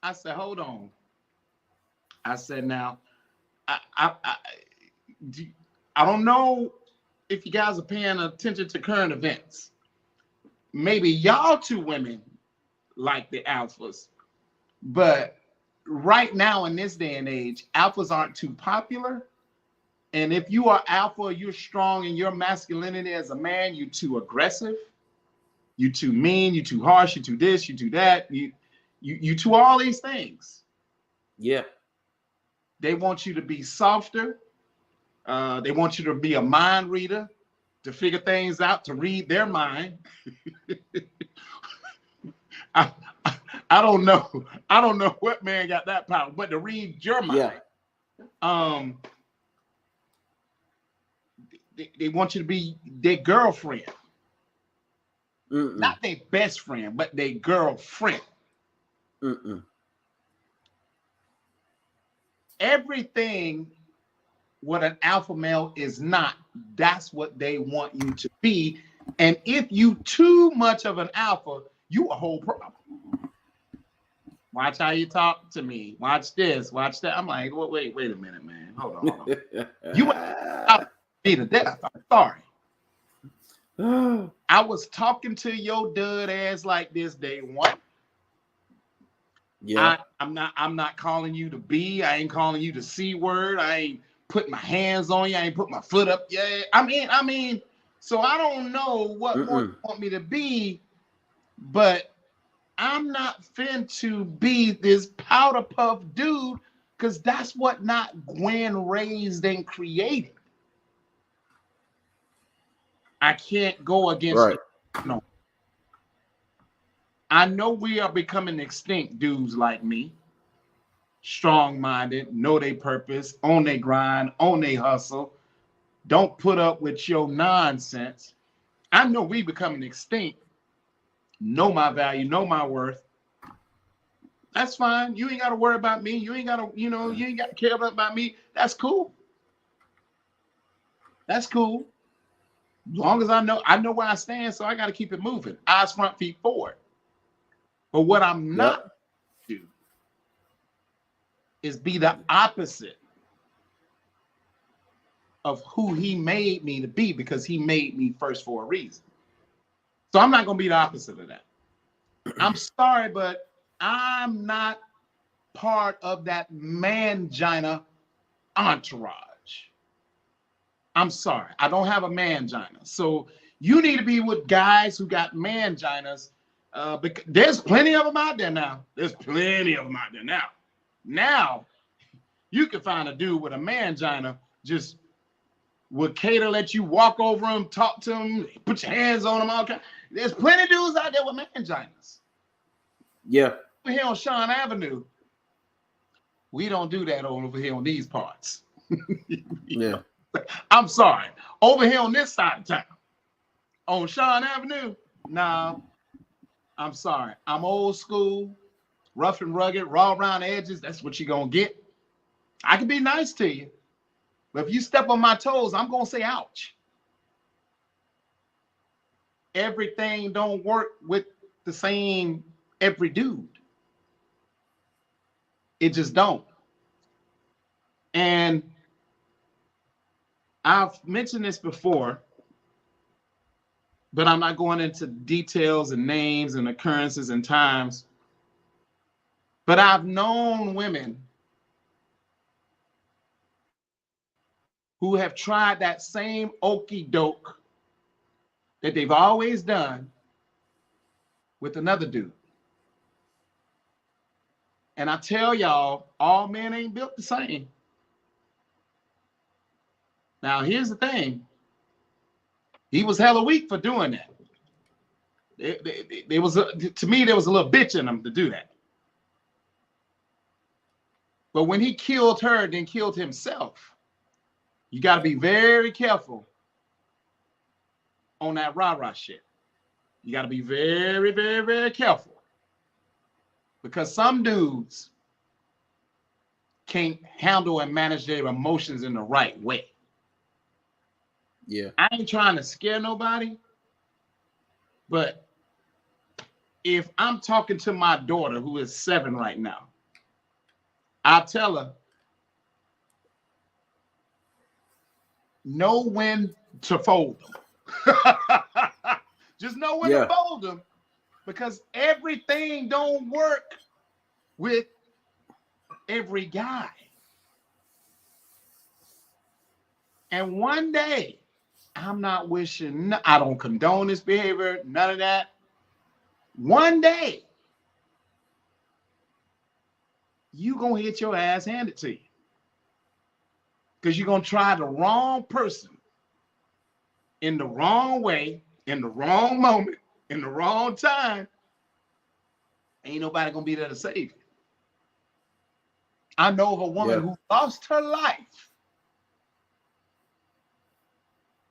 I said, hold on. I said, now, I don't know if you guys are paying attention to current events. Maybe y'all two women like the alphas, but right now in this day and age, alphas aren't too popular. And if you are alpha, you're strong in your masculinity as a man, you're too aggressive, you too mean, you too harsh, you too this, you too that, you too all these things. Yeah. They want you to be softer. They want you to be a mind reader, to figure things out, to read their mind. I don't know. I don't know what man got that power, but to read your mind. Yeah. They want you to be their girlfriend. Not their best friend, but their girlfriend. Everything what an alpha male is not, that's what they want you to be. And if you too much of an alpha, you a whole problem. Watch how you talk to me. Watch this, watch that. I'm like, well, wait a minute, man. Hold on. You be to death. I'm sorry. I was talking to your dud ass like this day one. Yeah. I'm not calling you the B. I ain't calling you the C word. I ain't putting my hands on you. I ain't put my foot up. Yeah. I mean, so I don't know what more you want me to be, but I'm not fin to be this powder puff dude, because that's what not Gwen raised and created. I can't go against Right. it. No. I know we are becoming extinct, dudes like me. Strong-minded, know their purpose, on their grind, on their hustle. Don't put up with your nonsense. I know we becoming extinct. Know my value, know my worth. That's fine. You ain't got to worry about me. You ain't got to, you ain't got to care about me. That's cool. That's cool. As long as I know where I stand, so I got to keep it moving. Eyes front, feet forward. But what I'm not Yep. do is be the opposite of who he made me to be, because he made me first for a reason. So I'm not going to be the opposite of that. I'm sorry, but I'm not part of that mangina entourage. I'm sorry. I don't have a mangina. So you need to be with guys who got manginas. Because there's plenty of them out there now. There's plenty of them out there now. Now, you can find a dude with a mangina just would cater, let you walk over him, talk to him, put your hands on him, all kind. There's plenty of dudes out there with manginas. Yeah. Over here on Sean Avenue, we don't do that over here on these parts. Yeah. I'm sorry. Over here on this side of town, on Sean Avenue, nah, I'm sorry. I'm old school, rough and rugged, raw around the edges. That's what you're going to get. I can be nice to you, but if you step on my toes, I'm going to say ouch. Everything don't work with the same every dude. It just don't. And I've mentioned this before, but I'm not going into details and names and occurrences and times. But I've known women who have tried that same okey doke that they've always done with another dude. And I tell y'all, all men ain't built the same. Now, here's the thing. He was hella weak for doing that. To me, there was a little bitch in him to do that. But when he killed her, then killed himself, you got to be very careful on that rah-rah shit. You got to be very, very, very careful. Because some dudes can't handle and manage their emotions in the right way. Yeah. I ain't trying to scare nobody, but if I'm talking to my daughter, who is 7 right now, I'll tell her, know when to fold them. Just know when to fold them, because everything don't work with every guy. And one day, I'm not wishing, I don't condone this behavior, none of that. One day, you gonna hit your ass handed to you, because you're gonna try the wrong person in the wrong way, in the wrong moment, in the wrong time. Ain't nobody gonna be there to save you. I know of a woman who lost her life.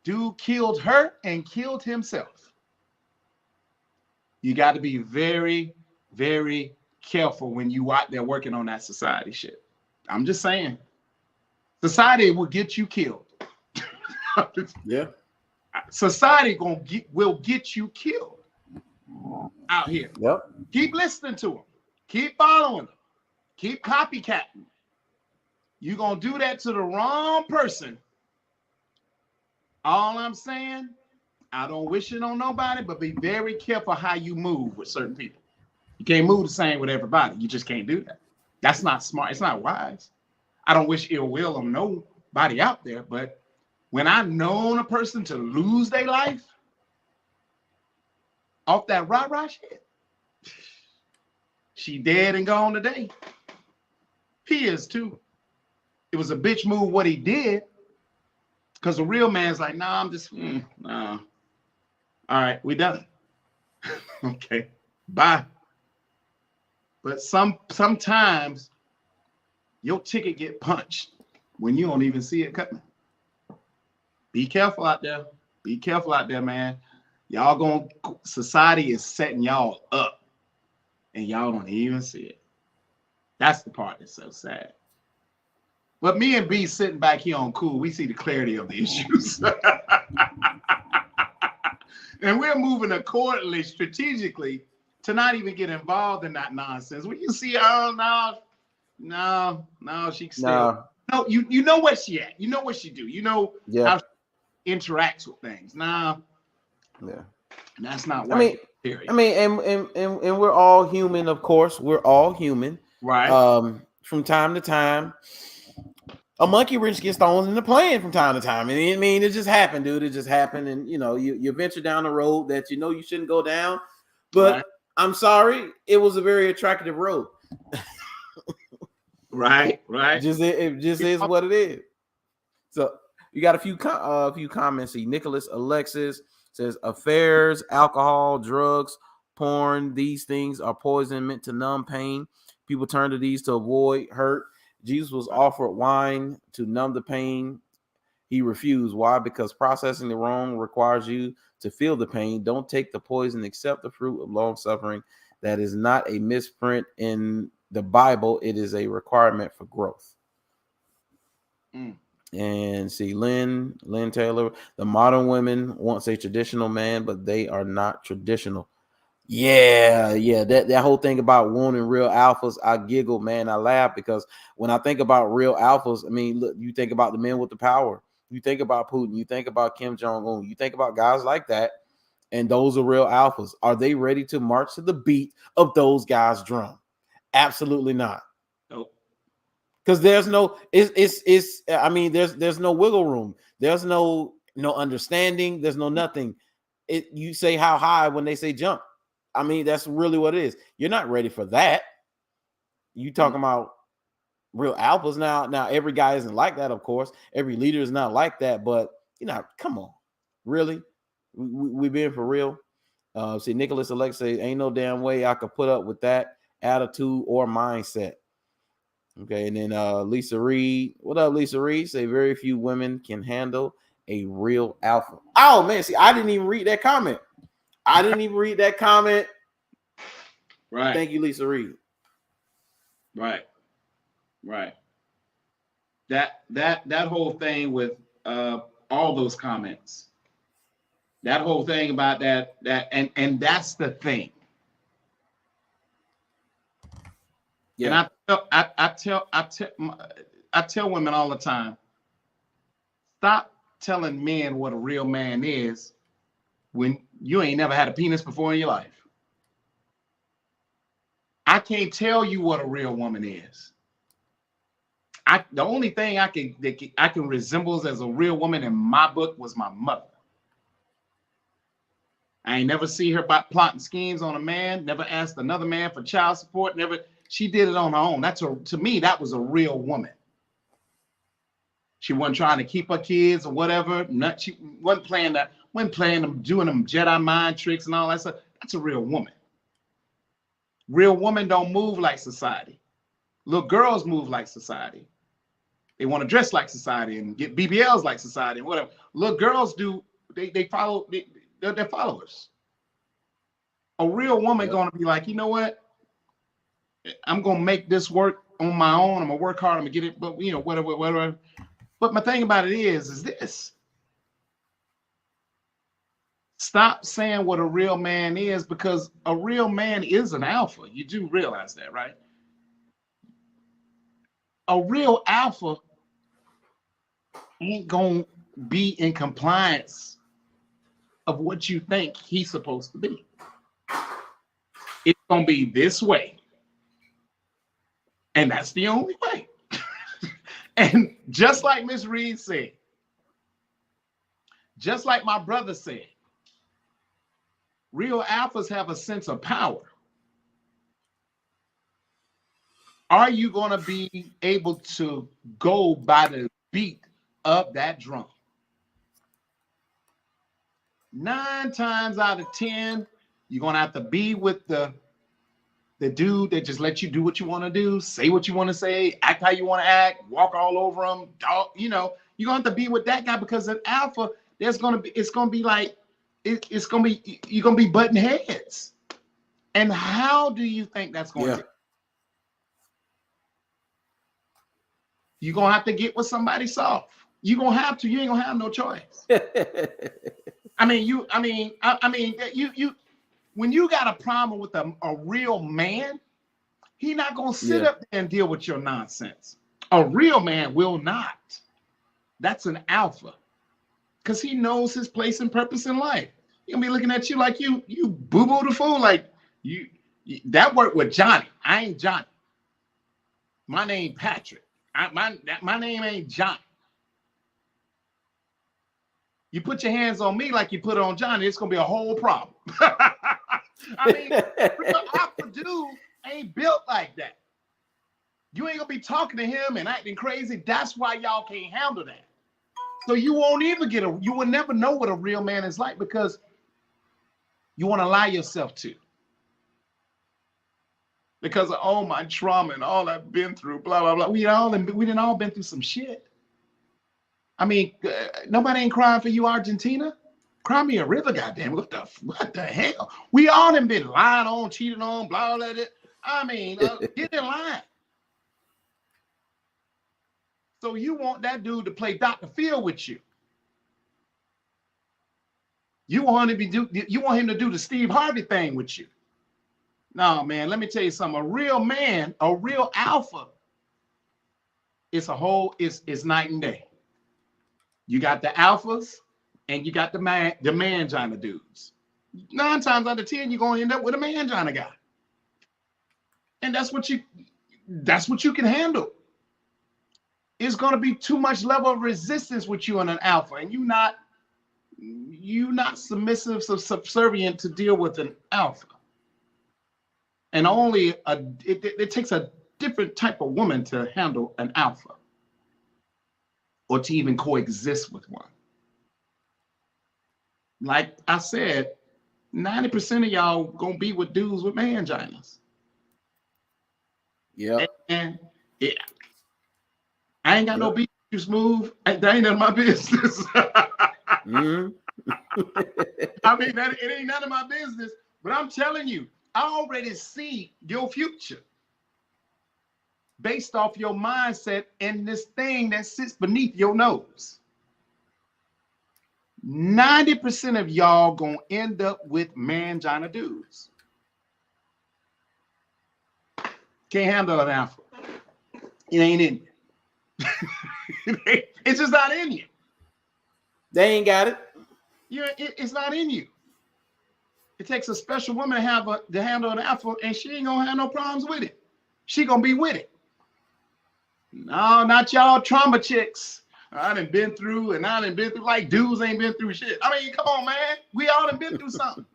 Dude killed her and killed himself. You got to be very, very careful when you out there working on that society shit. I'm just saying. Society will get you killed. Yeah. Society will get you killed out here. Yep. Keep listening to them. Keep following them. Keep copycatting. You're going to do that to the wrong person. All I'm saying, I don't wish it on nobody, but be very careful how you move with certain people. You can't move the same with everybody. You just can't do that. That's not smart. It's not wise. I don't wish ill will on nobody out there, but when I've known a person to lose their life off that rah-rah shit, she dead and gone today. He is too. It was a bitch move what he did, because the real man's like, nah, I'm just, nah. All right, we done. Okay, bye. But sometimes your ticket get punched when you don't even see it coming. Be careful out there. Be careful out there, man. Society is setting y'all up and y'all don't even see it. That's the part that's so sad. But me and B sitting back here on cool, we see the clarity of the issues. And we're moving accordingly, strategically, to not even get involved in that nonsense. When you see, oh, no, she still. No, you know where she at. You know what she do. You know how she interacts with things. Nah. Yeah. That's not right. And we're all human, of course. We're all human. Right. From time to time, a monkey wrench gets thrown in the plan from time to time. And I mean, it just happened, dude. It just happened. And you venture down the road that you shouldn't go down. But right. I'm sorry, it was a very attractive road. Right. It just is what it is. So you got a few comments. See, Nicholas Alexis says affairs, alcohol, drugs, porn, these things are poison meant to numb pain. People turn to these to avoid hurt. Jesus was offered wine to numb the pain. He refused. Why? Because processing the wrong requires you to feel the pain. Don't take the poison, accept the fruit of long suffering. That is not a misprint in the Bible. It is a requirement for growth. And see, Lynn Taylor, the modern women wants a traditional man, but they are not traditional. Yeah. That whole thing about wanting real alphas, I giggle, man. I laugh because when I think about real alphas, I mean, look, you think about the men with the power. You think about Putin. You think about Kim Jong-un. You think about guys like that, and those are real alphas. Are they ready to march to the beat of those guys' drum? Absolutely not. Nope. Because there's no, there's no wiggle room. There's no understanding. There's no nothing. You say how high when they say jump. I mean, that's really what it is. You're not ready for that. You talking about real alphas now. Now, every guy isn't like that, of course. Every leader is not like that, but come on. Really? We being for real? See, Nicholas Alexei, ain't no damn way I could put up with that attitude or mindset. Okay, and then Lisa Reed. What up, Lisa Reed? Say very few women can handle a real alpha. Oh, man, see, I didn't even read that comment. Right. Thank you, Lisa Reed. Right. That whole thing with all those comments. That whole thing about that and that's the thing. Yeah. And I tell women all the time, stop telling men what a real man is when you ain't never had a penis before in your life. I can't tell you what a real woman is. The only thing I can resemble as a real woman in my book was my mother. I ain't never see her plotting schemes on a man, never asked another man for child support, never. She did it on her own. To me, that was a real woman. She wasn't trying to keep her kids or whatever. She wasn't playing them, doing them Jedi mind tricks and all that stuff. That's a real woman. Real women don't move like society. Little girls move like society. They want to dress like society and get BBLs like society and whatever. Little girls do. They follow. They're followers. A real woman going to be like, you know what? I'm going to make this work on my own. I'm going to work hard. I'm going to get it. But whatever. But my thing about it is this. Stop saying what a real man is, because a real man is an alpha. You do realize that, right? A real alpha ain't going to be in compliance of what you think he's supposed to be. It's gonna be this way, and that's the only way. And just like Miss Reed said, just like my brother said, real alphas have a sense of power. Are you going to be able to go by the beat of that drum? 9 times out of 10, you're going to have to be with the dude that just lets you do what you want to do, say what you want to say, act how you want to act, walk all over them. You know, you're going to have to be with that guy, because an alpha, it's going to be like, it's going to be, you're going to be butting heads. And how do you think that's going to? You're going to have to get with somebody soft. You're going to have to. You ain't going to have no choice. I mean, when you got a problem with a real man, he's not going to sit up there and deal with your nonsense. A real man will not. That's an alpha, because he knows his place and purpose in life. He'll be looking at you like you boo-boo the fool, like you that worked with Johnny. I ain't Johnny. My name Patrick. My name ain't Johnny. You put your hands on me like you put it on Johnny, it's gonna be a whole problem. I mean, real alpha dude ain't built like that. You ain't gonna be talking to him and acting crazy. That's why y'all can't handle that. So you won't even you will never know what a real man is like, because you want to lie yourself to. Because of all my trauma and all I've been through, blah, blah, blah. We didn't all been through some shit. I mean, nobody ain't crying for you, Argentina. Cry me a river, goddamn. What the hell? We all done been lied on, cheated on, blah, blah, blah. I mean, get in line. So you want that dude to play Dr. Phil with you. You want him to do the Steve Harvey thing with you. No, man, let me tell you something. A real man, a real alpha, it's night and day. You got the alphas and you got the mangina dudes. 9 times out of 10, you're gonna end up with a mangina guy. And that's what you can handle. It's gonna be too much level of resistance with you and an alpha, and you not submissive, subservient to deal with an alpha. And only it takes a different type of woman to handle an alpha, or to even coexist with one. Like I said, 90% of y'all gonna be with dudes with manginas. Yeah. And I ain't got no beef with you, Smooth. That ain't none of my business. Mm-hmm. I mean, it ain't none of my business. But I'm telling you, I already see your future based off your mindset and this thing that sits beneath your nose. 90% of y'all gonna end up with mangina dudes. Can't handle an alpha. It ain't in you. It's just not in you. They ain't got it. It's not in you. It takes a special woman to handle an alpha, and she ain't gonna have no problems with it. She gonna be with it. No, not y'all trauma chicks. I done been through like dudes ain't been through shit. I mean, come on, man. We all done been through something.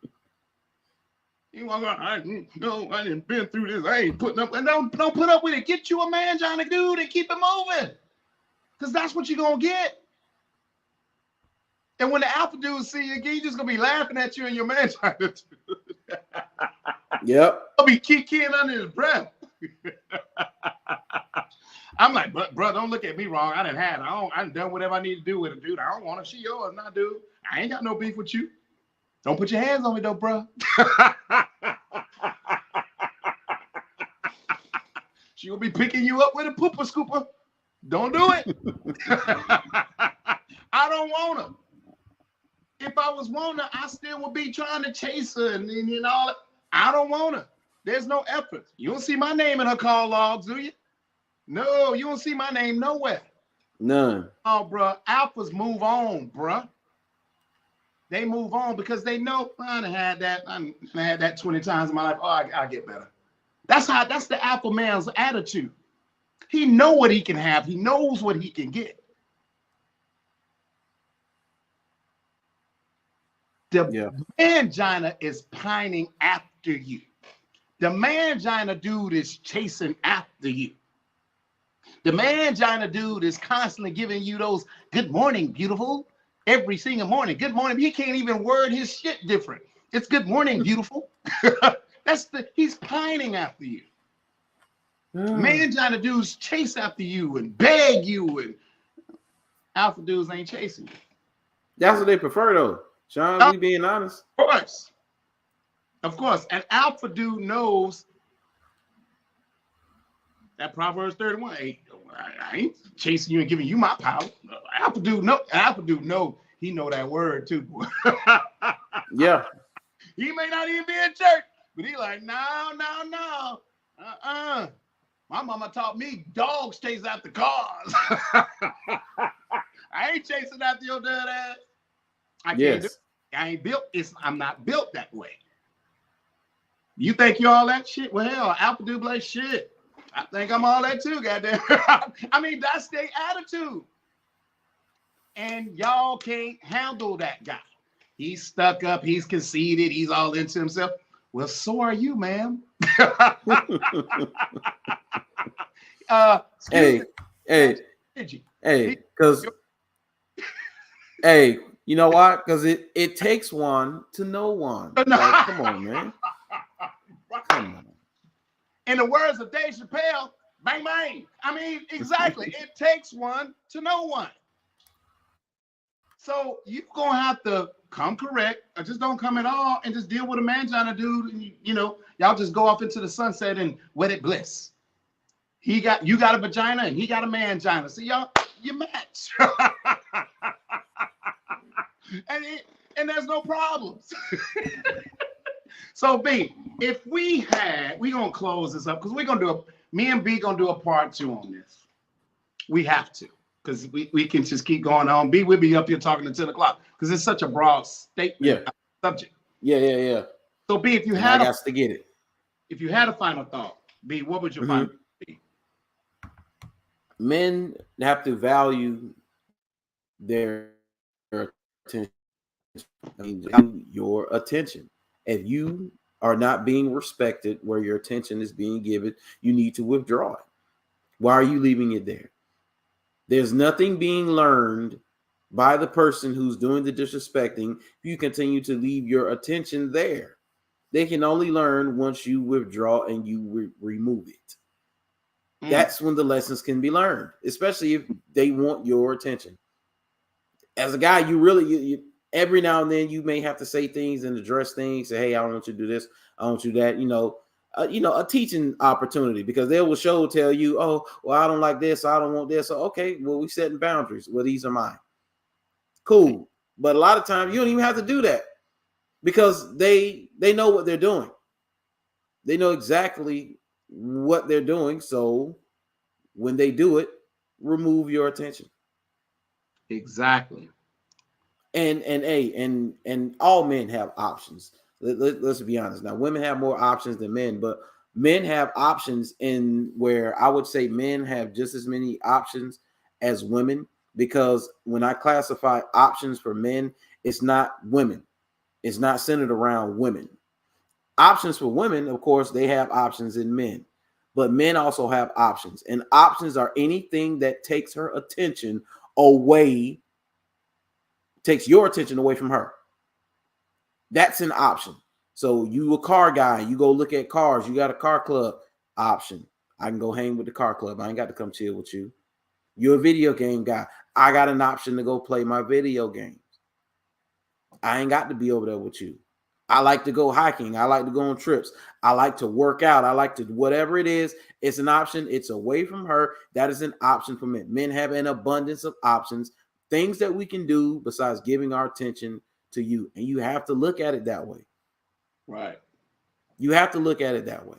You want to go, I done been through this. I ain't putting up. And don't put up with it. Get you a mangina dude and keep it moving. Because that's what you're going to get. And when the alpha dude see you again, he's just going to be laughing at you and your mangina dude. Yep. He'll be kicking under his breath. I'm like, bro, don't look at me wrong. I done done whatever I need to do with it, dude. I don't want to. She yours, not dude. I ain't got no beef with you. Don't put your hands on me, though, bro. She'll be picking you up with a pooper scooper. Don't do it. I don't want her. If I was wanting her, I still would be trying to chase her and all. I don't want her. There's no effort. You don't see my name in her call logs, do you? No, you don't see my name nowhere. None. Oh, bro. Alphas move on, bro. They move on because they know I had that 20 times in my life. Oh, I get better. That's the alpha male's attitude. He know what he can have. He knows what he can get. The mangina is pining after you. The mangina dude is chasing after you. The mangina dude is constantly giving you those good morning, beautiful, every single morning. Good morning. He can't even word his shit different. It's good morning, beautiful. He's pining after you. Mangina dudes chase after you and beg you, and alpha dudes ain't chasing you. That's what they prefer, though. Sean, we being honest. Of course. An alpha dude knows that Proverbs 31. Hey, I ain't chasing you and giving you my power. Alpha dude know. He know that word too, boy. Yeah. He may not even be in church, but he like, no. My mama taught me dogs chase after cars. I ain't chasing after your dead ass. I can't do it. I ain't built. I'm not built that way. You think you're all that shit? Well, hell, alpha dude like shit. I think I'm all that too, goddamn. I mean, that's their attitude. And y'all can't handle that guy. He's stuck up, he's conceited, he's all into himself. Well, so are you, ma'am. Hey, because you know what? Because it takes one to know one. Like, come on, man. Come on. In the words of Dave Chappelle, bang, bang. I mean, exactly. It takes one to know one. So you're going to have to come correct, or just don't come at all, and just deal with a mangina dude. And y'all just go off into the sunset and wedded bliss. You got a vagina and he got a mangina. So y'all, you match. and there's no problems. So B, if we're gonna close this up because we're gonna me and B gonna do a part 2 on this. We have to, because we can just keep going on. B, we'll be up here talking until 10 o'clock because it's such a broad statement subject. Yeah. So B, if you had to get it. If you had a final thought, B, what would your final thought be? Men have to value their attention. I mean, your attention. If you are not being respected where your attention is being given, you need to withdraw it. Why are you leaving it there? There's nothing being learned by the person who's doing the disrespecting if you continue to leave your attention there. They can only learn once you withdraw and you remove it. That's when the lessons can be learned, especially if they want your attention. As a guy, you every now and then you may have to say things and address things. Say, hey, I don't want you to do this. I don't want you to do that. A teaching opportunity, because they will tell you, oh, well, I don't like this. I don't want this. So, okay, well, we setting boundaries. Well, these are mine. Cool. But a lot of times you don't even have to do that because they know what they're doing. They know exactly what they're doing. So when they do it, remove your attention. Exactly. And all men have options. Let's be honest. Now, women have more options than men, but men have options in where I would say men have just as many options as women, because when I classify options for men, it's not women. It's not centered around women. Options for women, of course, they have options in men, but men also have options, and options are anything that takes her attention away, takes your attention away from her. That's an option. So you a car guy, you go look at cars, you got a car club option. I can go hang with the car club. I ain't got to come chill with you. You're a video game guy. I got an option to go play my video games. I ain't got to be over there with you. I like to go hiking. I like to go on trips. I like to work out. I like to, whatever it is, it's an option. It's away from her. That is an option for men. Men have an abundance of options, things that we can do besides giving our attention to you. And you have to look at it that way. Right. You have to look at it that way.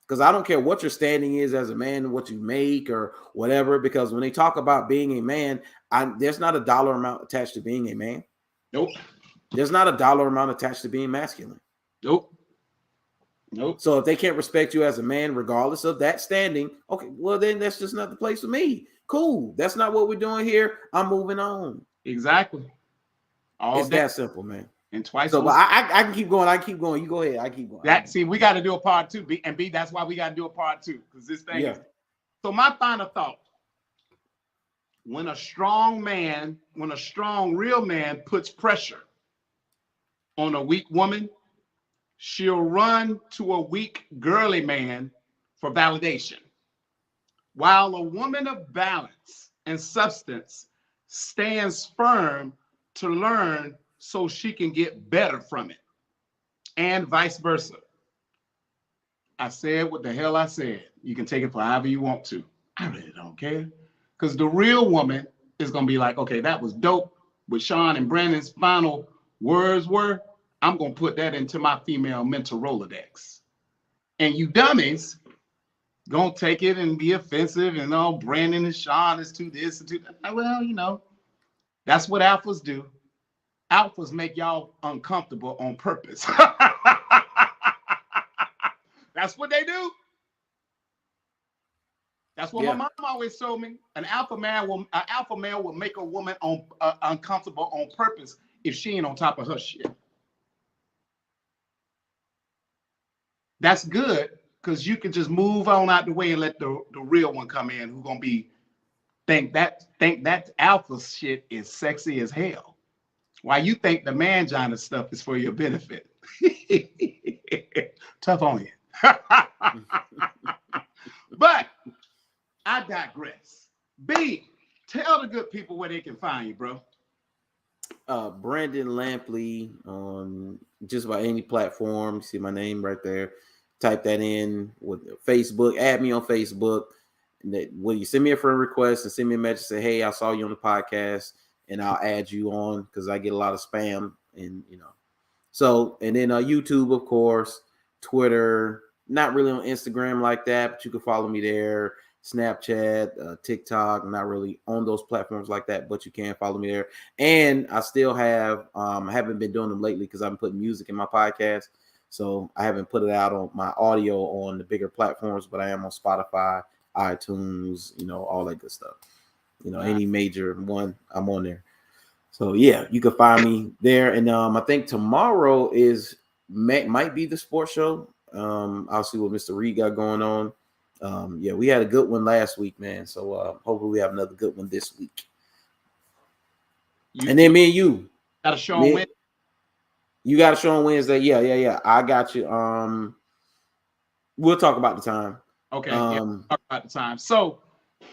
Because I don't care what your standing is as a man, what you make or whatever, because when they talk about being a man, there's not a dollar amount attached to being a man. Nope. There's not a dollar amount attached to being masculine. Nope. Nope. So if they can't respect you as a man, regardless of that standing, okay, well then that's just not the place for me. Cool. That's not what we're doing here. I'm moving on. Exactly. All It's day that simple, man. and twice. So, but I can keep going. I keep going. You go ahead. I keep going. That see, we got to do a part 2. B, that's why we got to do a part 2 because this thing is. So my final thought: when a strong real man puts pressure on a weak woman, she'll run to a weak, girly man for validation. While a woman of balance and substance stands firm to learn so she can get better from it, and vice versa. I said what the hell I said. You can take it for however you want to. I really don't care. Because the real woman is going to be like, okay, that was dope. What Sean and Brandon's final words were, I'm going to put that into my female mental Rolodex. And you dummies going to take it and be offensive and all Brandon and Sean is to this and to that. Well, you know, that's what alphas do. Alphas make y'all uncomfortable on purpose. That's what they do. That's what my mom always told me. An alpha male will make a woman uncomfortable on purpose if she ain't on top of her shit. That's good because you can just move on out the way and let the real one come in who's gonna be think that alpha shit is sexy as hell. Why you think the mangina stuff is for your benefit? Tough on you. But I digress. B, tell the good people where they can find you, bro. Brandon Lampley on just about any platform. You see my name right there. Type that in with Facebook. Add me on Facebook. When you send me a friend request and send me a message, say, hey, I saw you on the podcast, and I'll add you on because I get a lot of spam and So, and then YouTube, of course, Twitter, not really on Instagram like that, but you can follow me there. Snapchat, TikTok, not really on those platforms like that, but you can follow me there. And I still have, I haven't been doing them lately because I've been putting music in my podcast. So I haven't put it out on my audio on the bigger platforms, but I am on Spotify, iTunes, all that good stuff. Any major one, I'm on there. So yeah, you can find me there. And I think tomorrow might be the sports show. I'll see what Mr. Reed got going on. Yeah, we had a good one last week, man. So hopefully we have another good one this week. And then me and you got a show on Wednesday. You got a show on Wednesday. Yeah. I got you. We'll talk about the time. Okay. Talk about the time. So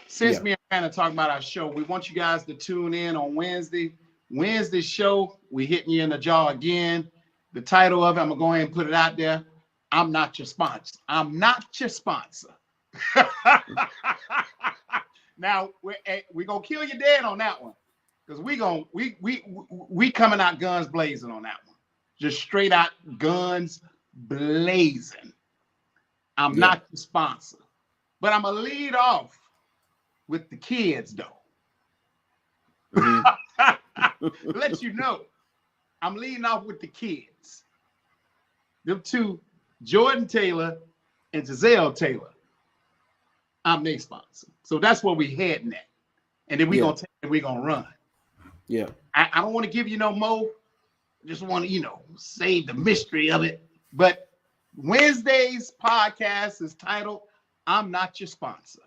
since me and Hannah talking about our show, we want you guys to tune in on Wednesday. Wednesday's show, we hitting you in the jaw again. The title of it, I'm gonna go ahead and put it out there. I'm not your sponsor. I'm not your sponsor. Now we're gonna kill you dead on that one because we coming out guns blazing on that one. Just straight out guns blazing. I'm not your sponsor, but I'm gonna lead off with the kids though. Let you know, I'm leading off with the kids. Them two, Jordan Taylor and Giselle Taylor. I'm their sponsor. So that's where we heading at. And then we're gonna take it, we're gonna run. Yeah. I don't want to give you no more. I just want to, save the mystery of it. But Wednesday's podcast is titled, I'm Not Your Sponsor.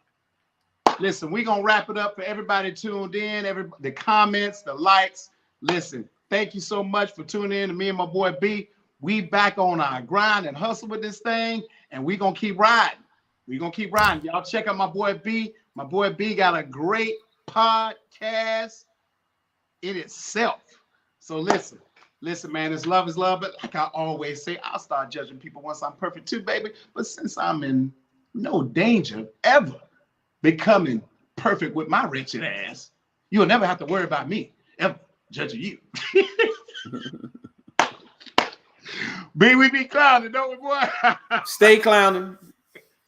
Listen, we're gonna wrap it up for everybody tuned in, the comments, the likes. Listen, thank you so much for tuning in to me and my boy B. We back on our grind and hustle with this thing, and we're gonna keep riding. We're gonna keep riding. Y'all check out my boy B. My boy B got a great podcast in itself. So listen, man, it's love is love. But like I always say, I'll start judging people once I'm perfect too, baby. But since I'm in no danger of ever becoming perfect with my wretched ass, you'll never have to worry about me ever judging you. B, we be clowning, don't we, boy? Stay clowning.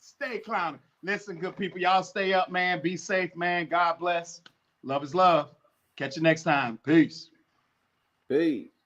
Stay clowning. Listen, good people, y'all stay up, man. Be safe, man. God bless. Love is love. Catch you next time. Peace. Peace.